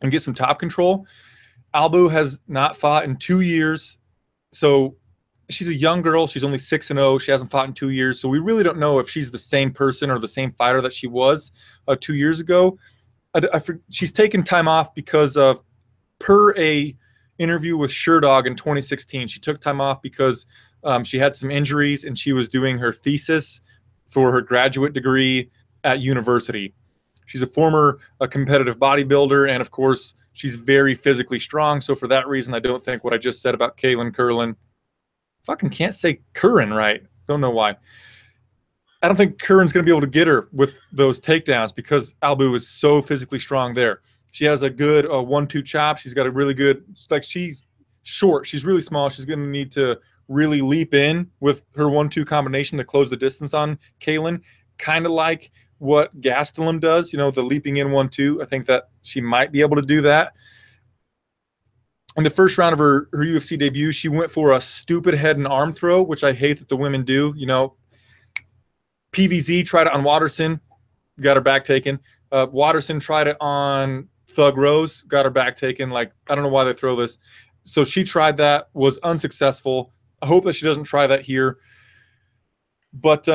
Speaker 1: and get some top control. Albu has not fought in 2 years, so she's a young girl. She's only 6-0. She hasn't fought in 2 years, so we really don't know if she's the same person or the same fighter that she was 2 years ago. She's taken time off because of, per a interview with Sherdog in 2016, she took time off because she had some injuries and she was doing her thesis for her graduate degree at university. She's a former competitive bodybuilder, and of course, she's very physically strong. So for that reason, I don't think what I just said about Kailin Curran, fucking can't say Curran right. Don't know why. I don't think Curran's going to be able to get her with those takedowns because Albu is so physically strong there. She has a good 1-2 chop. She's got a really good, like she's short. She's really small. She's going to need to really leap in with her 1-2 combination to close the distance on Kailin, kind of like what Gastelum does, you know, the leaping in 1-2. I think that she might be able to do that. In the first round of her UFC debut, she went for a stupid head and arm throw, which I hate that the women do. You know, PVZ tried it on Watterson, got her back taken. Watterson tried it on Thug Rose, got her back taken. Like, I don't know why they throw this. So she tried that, was unsuccessful. I hope that she doesn't try that here. But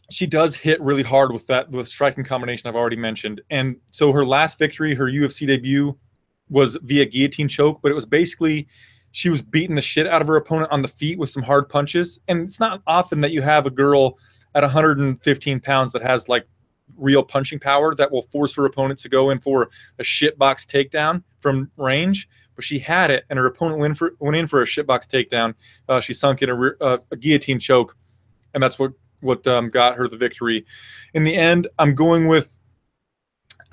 Speaker 1: she does hit really hard with that, with striking combination I've already mentioned. And so her last victory, her UFC debut, was via guillotine choke, but it was basically She was beating the shit out of her opponent on the feet with some hard punches. And it's not often that you have a girl at 115 pounds that has like real punching power that will force her opponent to go in for a shitbox takedown from range. But she had it, and her opponent went in for a shitbox takedown. She sunk in a guillotine choke, and that's what got her the victory. In the end, I'm going with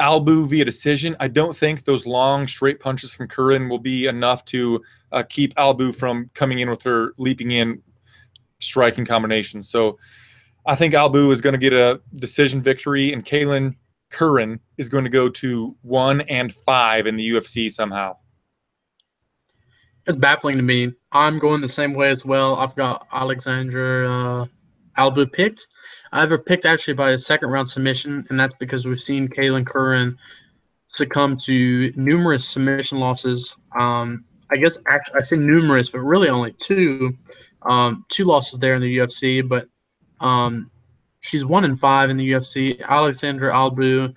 Speaker 1: Albu via decision. I don't think those long straight punches from Curran will be enough to keep Albu from coming in with her leaping in striking combination. So I think Albu is going to get a decision victory, and Kailin Curran is going to go to 1-5 in the UFC somehow.
Speaker 2: It's baffling to me. I'm going the same way as well. I've got Alexandra Albu picked. I have her picked actually by a second-round submission, and that's because we've seen Kailin Curran succumb to numerous submission losses. I guess actually I say numerous, but really only two. Two losses there in the UFC, but she's 1-5 in the UFC. Alexandra Albu.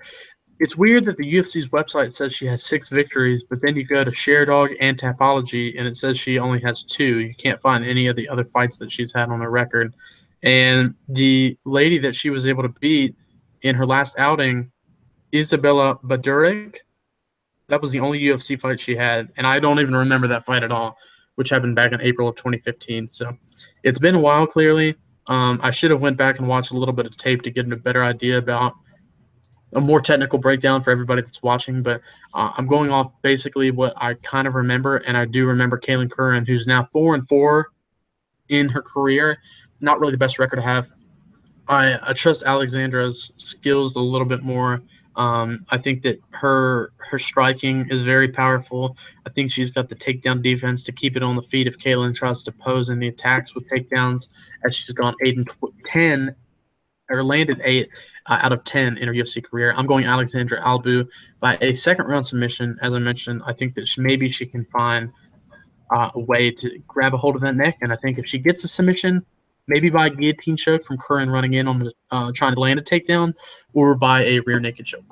Speaker 2: It's weird that the UFC's website says she has 6 victories, but then you go to ShareDog and Tapology, and it says she only has 2. You can't find any of the other fights that she's had on her record. And the lady that she was able to beat in her last outing, Isabella Badurek, that was the only UFC fight she had, and I don't even remember that fight at all, which happened back in April of 2015. So it's been a while, clearly. I should have went back and watched a little bit of tape to get a better idea about a more technical breakdown for everybody that's watching, but I'm going off basically what I kind of remember, and I do remember Kailin Curran, who's now 4-4 in her career. Not really the best record to have. I trust Alexandra's skills a little bit more. I think that her striking is very powerful. I think she's got the takedown defense to keep it on the feet if Kailin tries to pose any attacks with takedowns, as she's gone 8-10 or landed 8 out of 10 in her UFC career. I'm going Alexandra Albu by a second-round submission. As I mentioned, I think that maybe she can find a way to grab a hold of that neck, and I think if she gets a submission, maybe by a guillotine choke from Curran running in on the trying to land a takedown, or by a rear naked choke.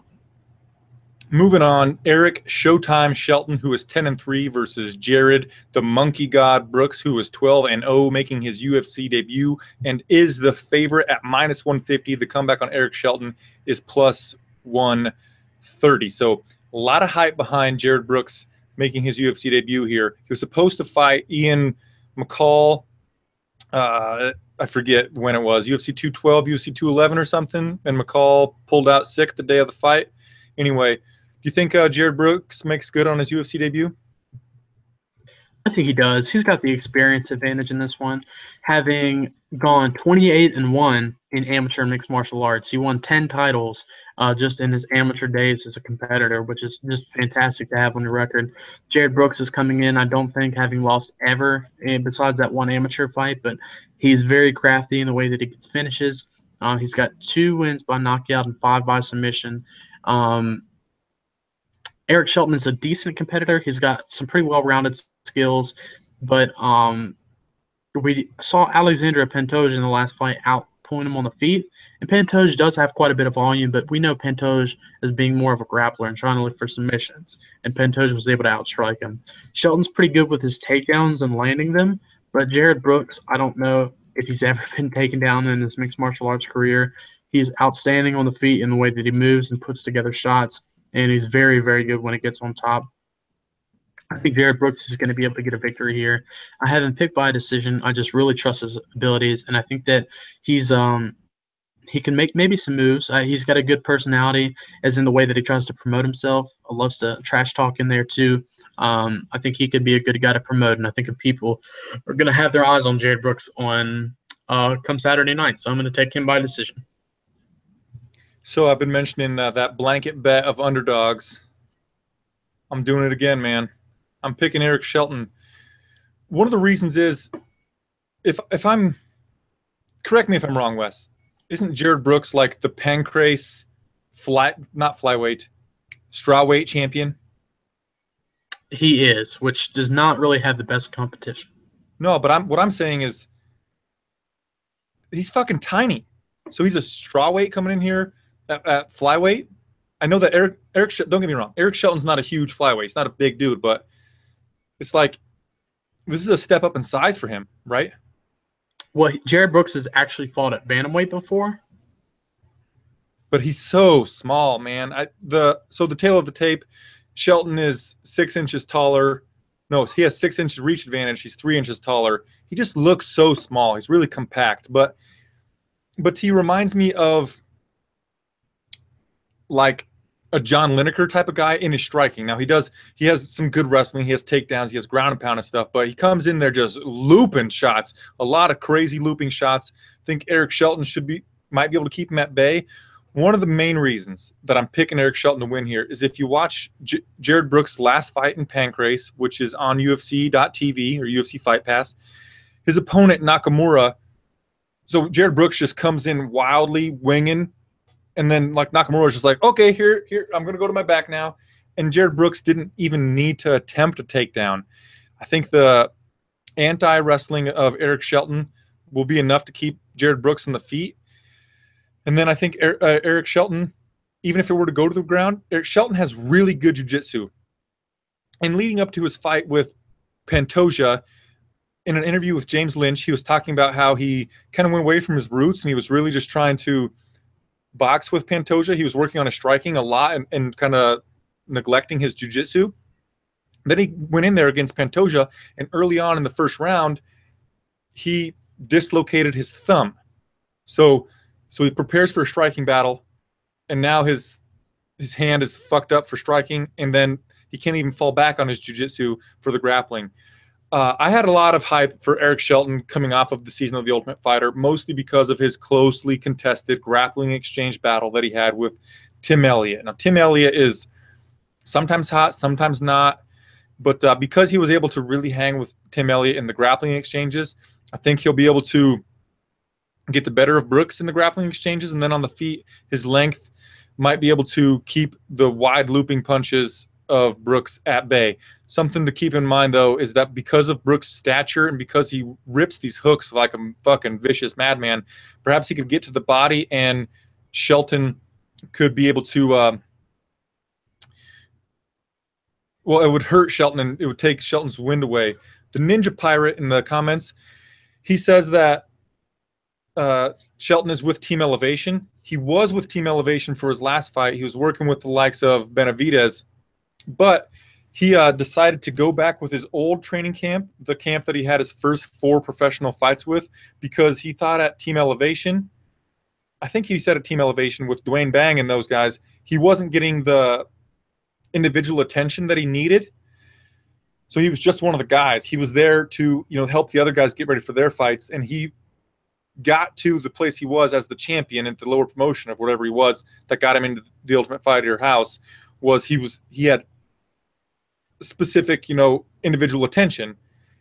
Speaker 1: Moving on, Eric Showtime Shelton, who is 10-3, versus Jared the Monkey God Brooks, who is 12-0, making his UFC debut and is the favorite at -150. The comeback on Eric Shelton is +130. So a lot of hype behind Jared Brooks making his UFC debut here. He was supposed to fight Ian McCall. I forget when it was, UFC 212, UFC 211 or something, and McCall pulled out sick the day of the fight. Anyway, do you think Jared Brooks makes good on his UFC debut?
Speaker 2: I think he does. He's got the experience advantage in this one, having gone 28-1 in amateur mixed martial arts. He won 10 titles just in his amateur days as a competitor, which is just fantastic to have on your record. Jared Brooks is coming in, I don't think, having lost ever, besides that one amateur fight, but he's very crafty in the way that he gets finishes. He's got 2 wins by knockout and 5 by submission. Eric Shelton is a decent competitor. He's got some pretty well-rounded skills, but we saw Alexandra Pantoja in the last fight outpoint him on the feet, and Pantoja does have quite a bit of volume, but we know Pantoja as being more of a grappler and trying to look for submissions, and Pantoja was able to outstrike him. Shelton's pretty good with his takedowns and landing them, but Jared Brooks, I don't know if he's ever been taken down in his mixed martial arts career. He's outstanding on the feet in the way that he moves and puts together shots, and he's very, very good when it gets on top. I think Jared Brooks is going to be able to get a victory here. I haven't picked by a decision. I just really trust his abilities, and I think that he's he can make maybe some moves. He's got a good personality, as in the way that he tries to promote himself. Loves to trash talk in there too. I think he could be a good guy to promote, and I think if people are going to have their eyes on Jared Brooks on come Saturday night, so I'm going to take him by decision.
Speaker 1: So I've been mentioning that blanket bet of underdogs. I'm doing it again, man. I'm picking Eric Shelton. One of the reasons is, if I'm, correct me if I'm wrong, Wes, isn't Jared Brooks like the Pancrase not flyweight, strawweight champion?
Speaker 2: He is, which does not really have the best competition.
Speaker 1: No, but what I'm saying is he's fucking tiny. So he's a strawweight coming in here at flyweight. I know that Eric don't get me wrong, Eric Shelton's not a huge flyweight. He's not a big dude, but it's like this is a step up in size for him, right?
Speaker 2: Well, Jared Brooks has actually fought at bantamweight before.
Speaker 1: But he's so small, man. So the tail of the tape, Shelton is 6 inches taller. No, he has 6 inches reach advantage. He's 3 inches taller. He just looks so small. He's really compact. But he reminds me of like a John Lineker type of guy in his striking. Now he has some good wrestling. He has takedowns. He has ground and pound and stuff. But he comes in there just looping shots. A lot of crazy looping shots. I think Eric Shelton might be able to keep him at bay. One of the main reasons that I'm picking Eric Shelton to win here is if you watch Jared Brooks' last fight in Pancrase, which is on UFC.tv or UFC Fight Pass, his opponent Nakamura. So Jared Brooks just comes in wildly winging, and then like Nakamura is just like, okay, here, I'm going to go to my back now. And Jared Brooks didn't even need to attempt a takedown. I think the anti-wrestling of Eric Shelton will be enough to keep Jared Brooks on the feet. And then I think Eric Shelton, even if it were to go to the ground, Eric Shelton has really good jiu-jitsu. And leading up to his fight with Pantoja, in an interview with James Lynch, he was talking about how he kind of went away from his roots and he was really just trying to box with Pantoja. He was working on his striking a lot and kind of neglecting his jiu-jitsu. Then he went in there against Pantoja, and early on in the first round, he dislocated his thumb. So he prepares for a striking battle, and now his hand is fucked up for striking, and then he can't even fall back on his jiu-jitsu for the grappling. I had a lot of hype for Eric Shelton coming off of the season of The Ultimate Fighter, mostly because of his closely contested grappling exchange battle that he had with Tim Elliott. Now, Tim Elliott is sometimes hot, sometimes not, but because he was able to really hang with Tim Elliott in the grappling exchanges, I think he'll be able to get the better of Brooks in the grappling exchanges, and then on the feet, his length might be able to keep the wide looping punches of Brooks at bay. Something to keep in mind, though, is that because of Brooks' stature and because he rips these hooks like a fucking vicious madman, perhaps he could get to the body and Shelton could be able to well, it would hurt Shelton and it would take Shelton's wind away. The Ninja Pirate in the comments, he says that Shelton is with Team Elevation. He was with Team Elevation for his last fight. He was working with the likes of Benavidez, but he decided to go back with his old training camp, the camp that he had his first 4 professional fights with, because he thought at Team Elevation, I think he said at Team Elevation with Dwayne Bang and those guys, he wasn't getting the individual attention that he needed. So he was just one of the guys. He was there to, help the other guys get ready for their fights, and he got to the place he was as the champion at the lower promotion of whatever he was that got him into the Ultimate Fighter house. He had specific, individual attention.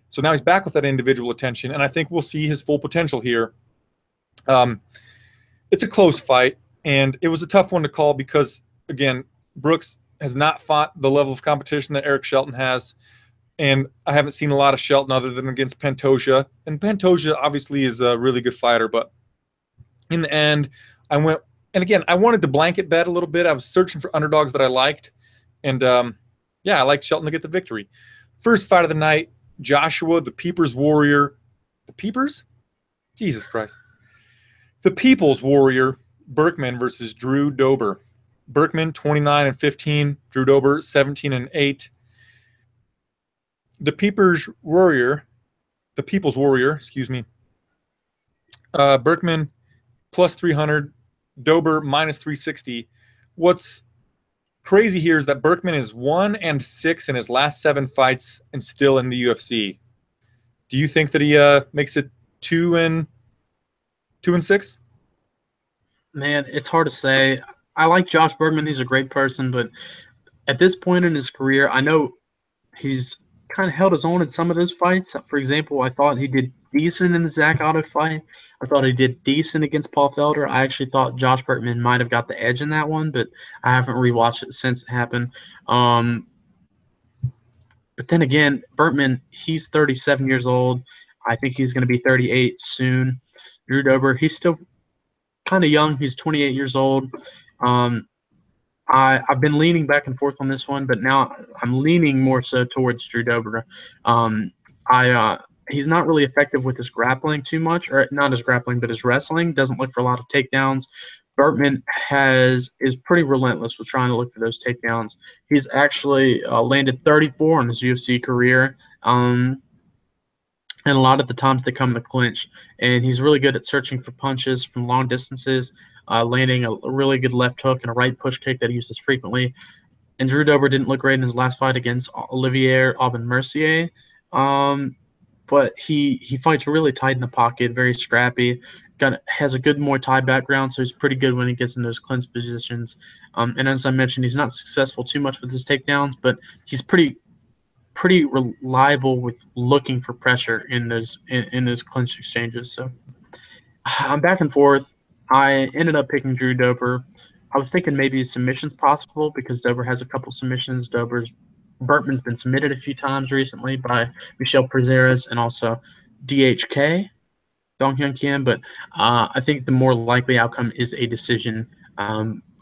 Speaker 1: So now he's back with that individual attention, and I think we'll see his full potential here. It's a close fight, and it was a tough one to call because, again, Brooks has not fought the level of competition that Eric Shelton has, and I haven't seen a lot of Shelton other than against Pantoja. And Pantoja obviously is a really good fighter, but in the end, I wanted to blanket bet a little bit. I was searching for underdogs that I liked, and I liked Shelton to get the victory. First fight of the night, Joshua, the Peepers Warrior. The Peepers? Jesus Christ. The People's Warrior, Berkman versus Drew Dober. Berkman, 29-15. Drew Dober, 17-8. The People's Warrior, Berkman, plus 300. Dober, minus 360. What's crazy here is that Berkman is 1-6 in his last 7 fights and still in the UFC. Do you think that he makes it 2-6?
Speaker 2: Man, it's hard to say. I like Josh Bergman. He's a great person, but at this point in his career, I know he's kind of held his own in some of those fights. For example, I thought he did decent in the Zach Otto fight. I thought he did decent against Paul Felder. I actually thought Josh Bergman might have got the edge in that one, but I haven't rewatched it since it happened. But then again, Bergman, he's 37 years old. I think he's going to be 38 soon. Drew Dober, he's still kind of young. He's 28 years old. I've been leaning back and forth on this one, but now I'm leaning more so towards Drew Dober. He's not really effective with his grappling too much, or not his grappling, but his wrestling. Doesn't look for a lot of takedowns. Bertman is pretty relentless with trying to look for those takedowns. He's actually landed 34 in his UFC career, and a lot of the times they come in the clinch. And he's really good at searching for punches from long distances, landing a really good left hook and a right push kick that he uses frequently. And Drew Dober didn't look great in his last fight against Olivier Aubin-Mercier. But he fights really tight in the pocket, very scrappy. Has a good Muay Thai background, so he's pretty good when he gets in those clinch positions. And as I mentioned, he's not successful too much with his takedowns, but he's pretty reliable with looking for pressure in those clinch exchanges. So I'm back and forth. I ended up picking Drew Dober. I was thinking maybe submission's possible because Dober has a couple submissions. Bertman's been submitted a few times recently by Michel Prazeres and also DHK, Dong Hyun Kim. But I think the more likely outcome is a decision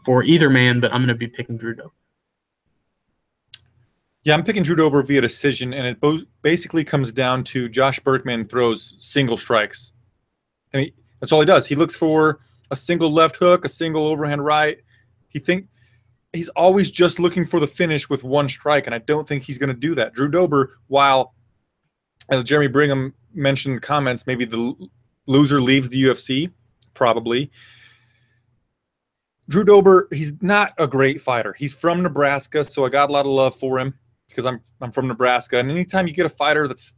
Speaker 2: for either man, but I'm going to be picking Drew Dober.
Speaker 1: Yeah, I'm picking Drew Dober via decision, and it basically comes down to Josh Berkman throws single strikes. I mean, that's all he does. He looks for a single left hook, a single overhand right. He's always just looking for the finish with one strike, and I don't think he's going to do that. Drew Dober, while Jeremy Brigham mentioned in the comments, maybe the loser leaves the UFC, probably. Drew Dober, he's not a great fighter. He's from Nebraska, so I got a lot of love for him because I'm from Nebraska. And anytime you get a fighter that's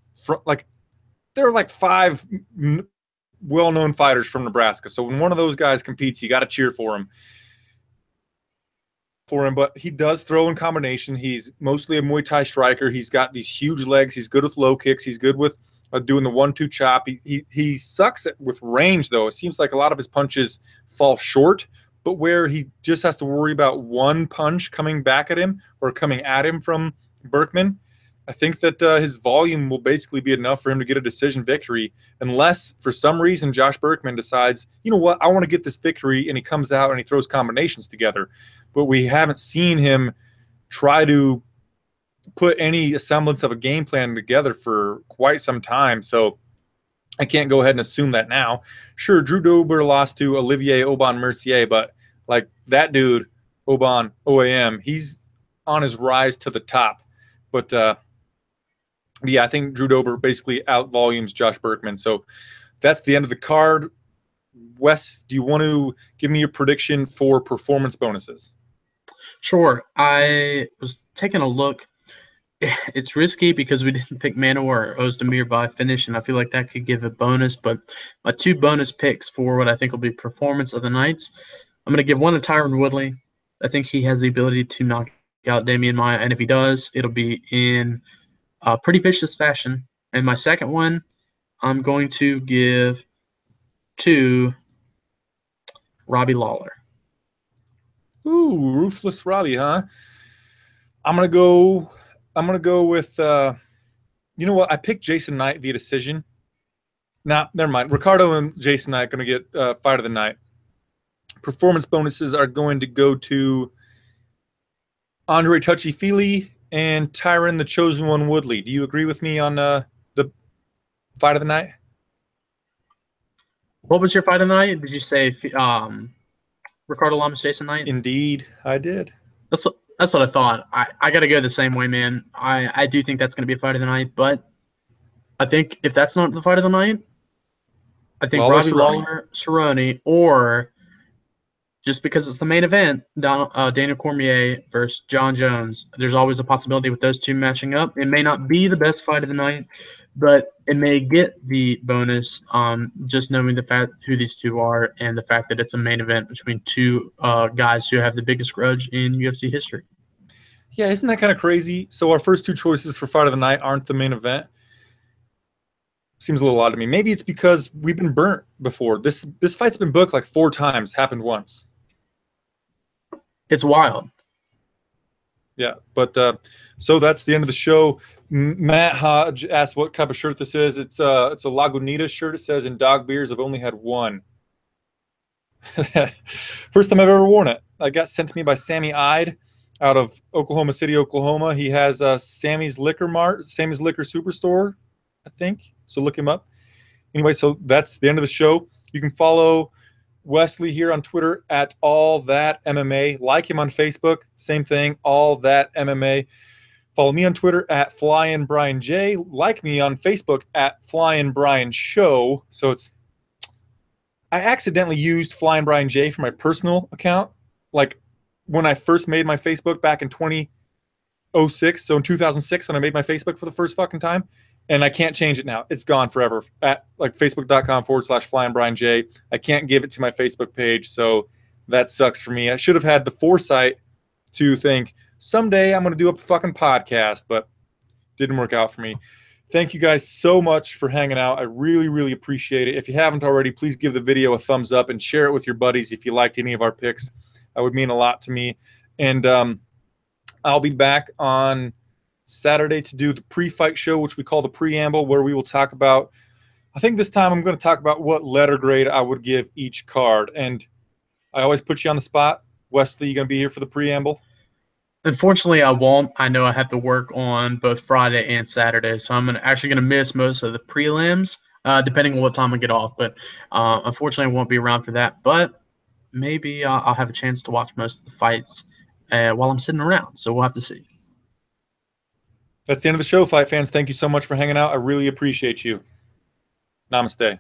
Speaker 1: there are like 5 well-known fighters from Nebraska. So when one of those guys competes, you got to cheer for him. But he does throw in combination. He's mostly a Muay Thai striker. He's got these huge legs. He's good with low kicks. He's good with doing the 1-2 chop. He sucks with range, though. It seems like a lot of his punches fall short, but where he just has to worry about one punch coming back at him or coming at him from Berkman, I think that his volume will basically be enough for him to get a decision victory, unless for some reason Josh Berkman decides, you know what, I want to get this victory, and he comes out and he throws combinations together. But we haven't seen him try to put any semblance of a game plan together for quite some time, so I can't go ahead and assume that now. Sure, Drew Dober lost to Olivier Aubin-Mercier, but like that dude, OAM, he's on his rise to the top. But yeah, I think Drew Dober basically out-volumes Josh Berkman. So that's the end of the card. Wes, do you want to give me your prediction for performance bonuses?
Speaker 2: Sure. I was taking a look. It's risky because we didn't pick Manuwa or Oezdemir by finish, and I feel like that could give a bonus. But my 2 bonus picks for what I think will be performance of the nights, I'm going to give one to Tyron Woodley. I think he has the ability to knock out Demian Maia, and if he does, it'll be in a pretty vicious fashion. And my second one, I'm going to give to Robbie Lawler.
Speaker 1: Ooh, ruthless Robbie, huh? I'm gonna go with you know what? I picked Jason Knight via decision. Nah, never mind. Ricardo and Jason Knight going to get fight of the night. Performance bonuses are going to go to Andre Touchy-Fili and Tyron, the Chosen One Woodley. Do you agree with me on the fight of the night?
Speaker 2: What was your fight of the night? Did you say Ricardo, Lamas, Jason Knight?
Speaker 1: Indeed, I did.
Speaker 2: That's what I thought. I got to go the same way, man. I do think that's going to be a fight of the night, but I think if that's not the fight of the night, I think
Speaker 1: Lawler,
Speaker 2: Robbie Lawler, Cerrone, or just because it's the main event, Daniel Cormier versus John Jones. There's always a possibility with those two matching up. It may not be the best fight of the night, but it may get the bonus just knowing the fact who these two are and the fact that it's a main event between 2 guys who have the biggest grudge in UFC history.
Speaker 1: Yeah, isn't that kind of crazy? So our first 2 choices for fight of the night aren't the main event. Seems a little odd to me. Maybe it's because we've been burnt before. This fight's been booked like 4 times, happened once.
Speaker 2: It's wild.
Speaker 1: Yeah, but so that's the end of the show. Matt Hodge asked what type of shirt this is. It's a Lagunitas shirt. It says, "In dog beers, I've only had one." First time I've ever worn it. I got sent to me by Sammy Ide out of Oklahoma City, Oklahoma. He has Sammy's Liquor Mart, Sammy's Liquor Superstore. I think. So look him up. Anyway, so that's the end of the show. You can follow Wesley here on Twitter at All That MMA. Like him on Facebook, same thing, All That MMA. Follow me on Twitter at FlyinBrianJ. Like me on Facebook at FlyinBrianShow. So it's, I accidentally used FlyinBrianJ for my personal account. Like when I first made my Facebook back in 2006. So in 2006, when I made my Facebook for the first fucking time. And I can't change it now. It's gone forever. At like facebook.com/FlyinBrianJ. I can't give it to my Facebook page. So that sucks for me. I should have had the foresight to think someday I'm going to do a fucking podcast, but didn't work out for me. Thank you guys so much for hanging out. I really, really appreciate it. If you haven't already, please give the video a thumbs up and share it with your buddies if you liked any of our picks. That would mean a lot to me. And I'll be back on Saturday to do the pre-fight show, which we call the preamble, where we will talk about, I think this time I'm going to talk about what letter grade I would give each card. And I always put you on the spot. Wesley, you going to be here for the preamble?
Speaker 2: Unfortunately, I won't. I know I have to work on both Friday and Saturday, so I'm actually going to miss most of the prelims, depending on what time I get off. But unfortunately, I won't be around for that. But maybe I'll have a chance to watch most of the fights while I'm sitting around. So we'll have to see.
Speaker 1: That's the end of the show, fight fans. Thank you so much for hanging out. I really appreciate you. Namaste.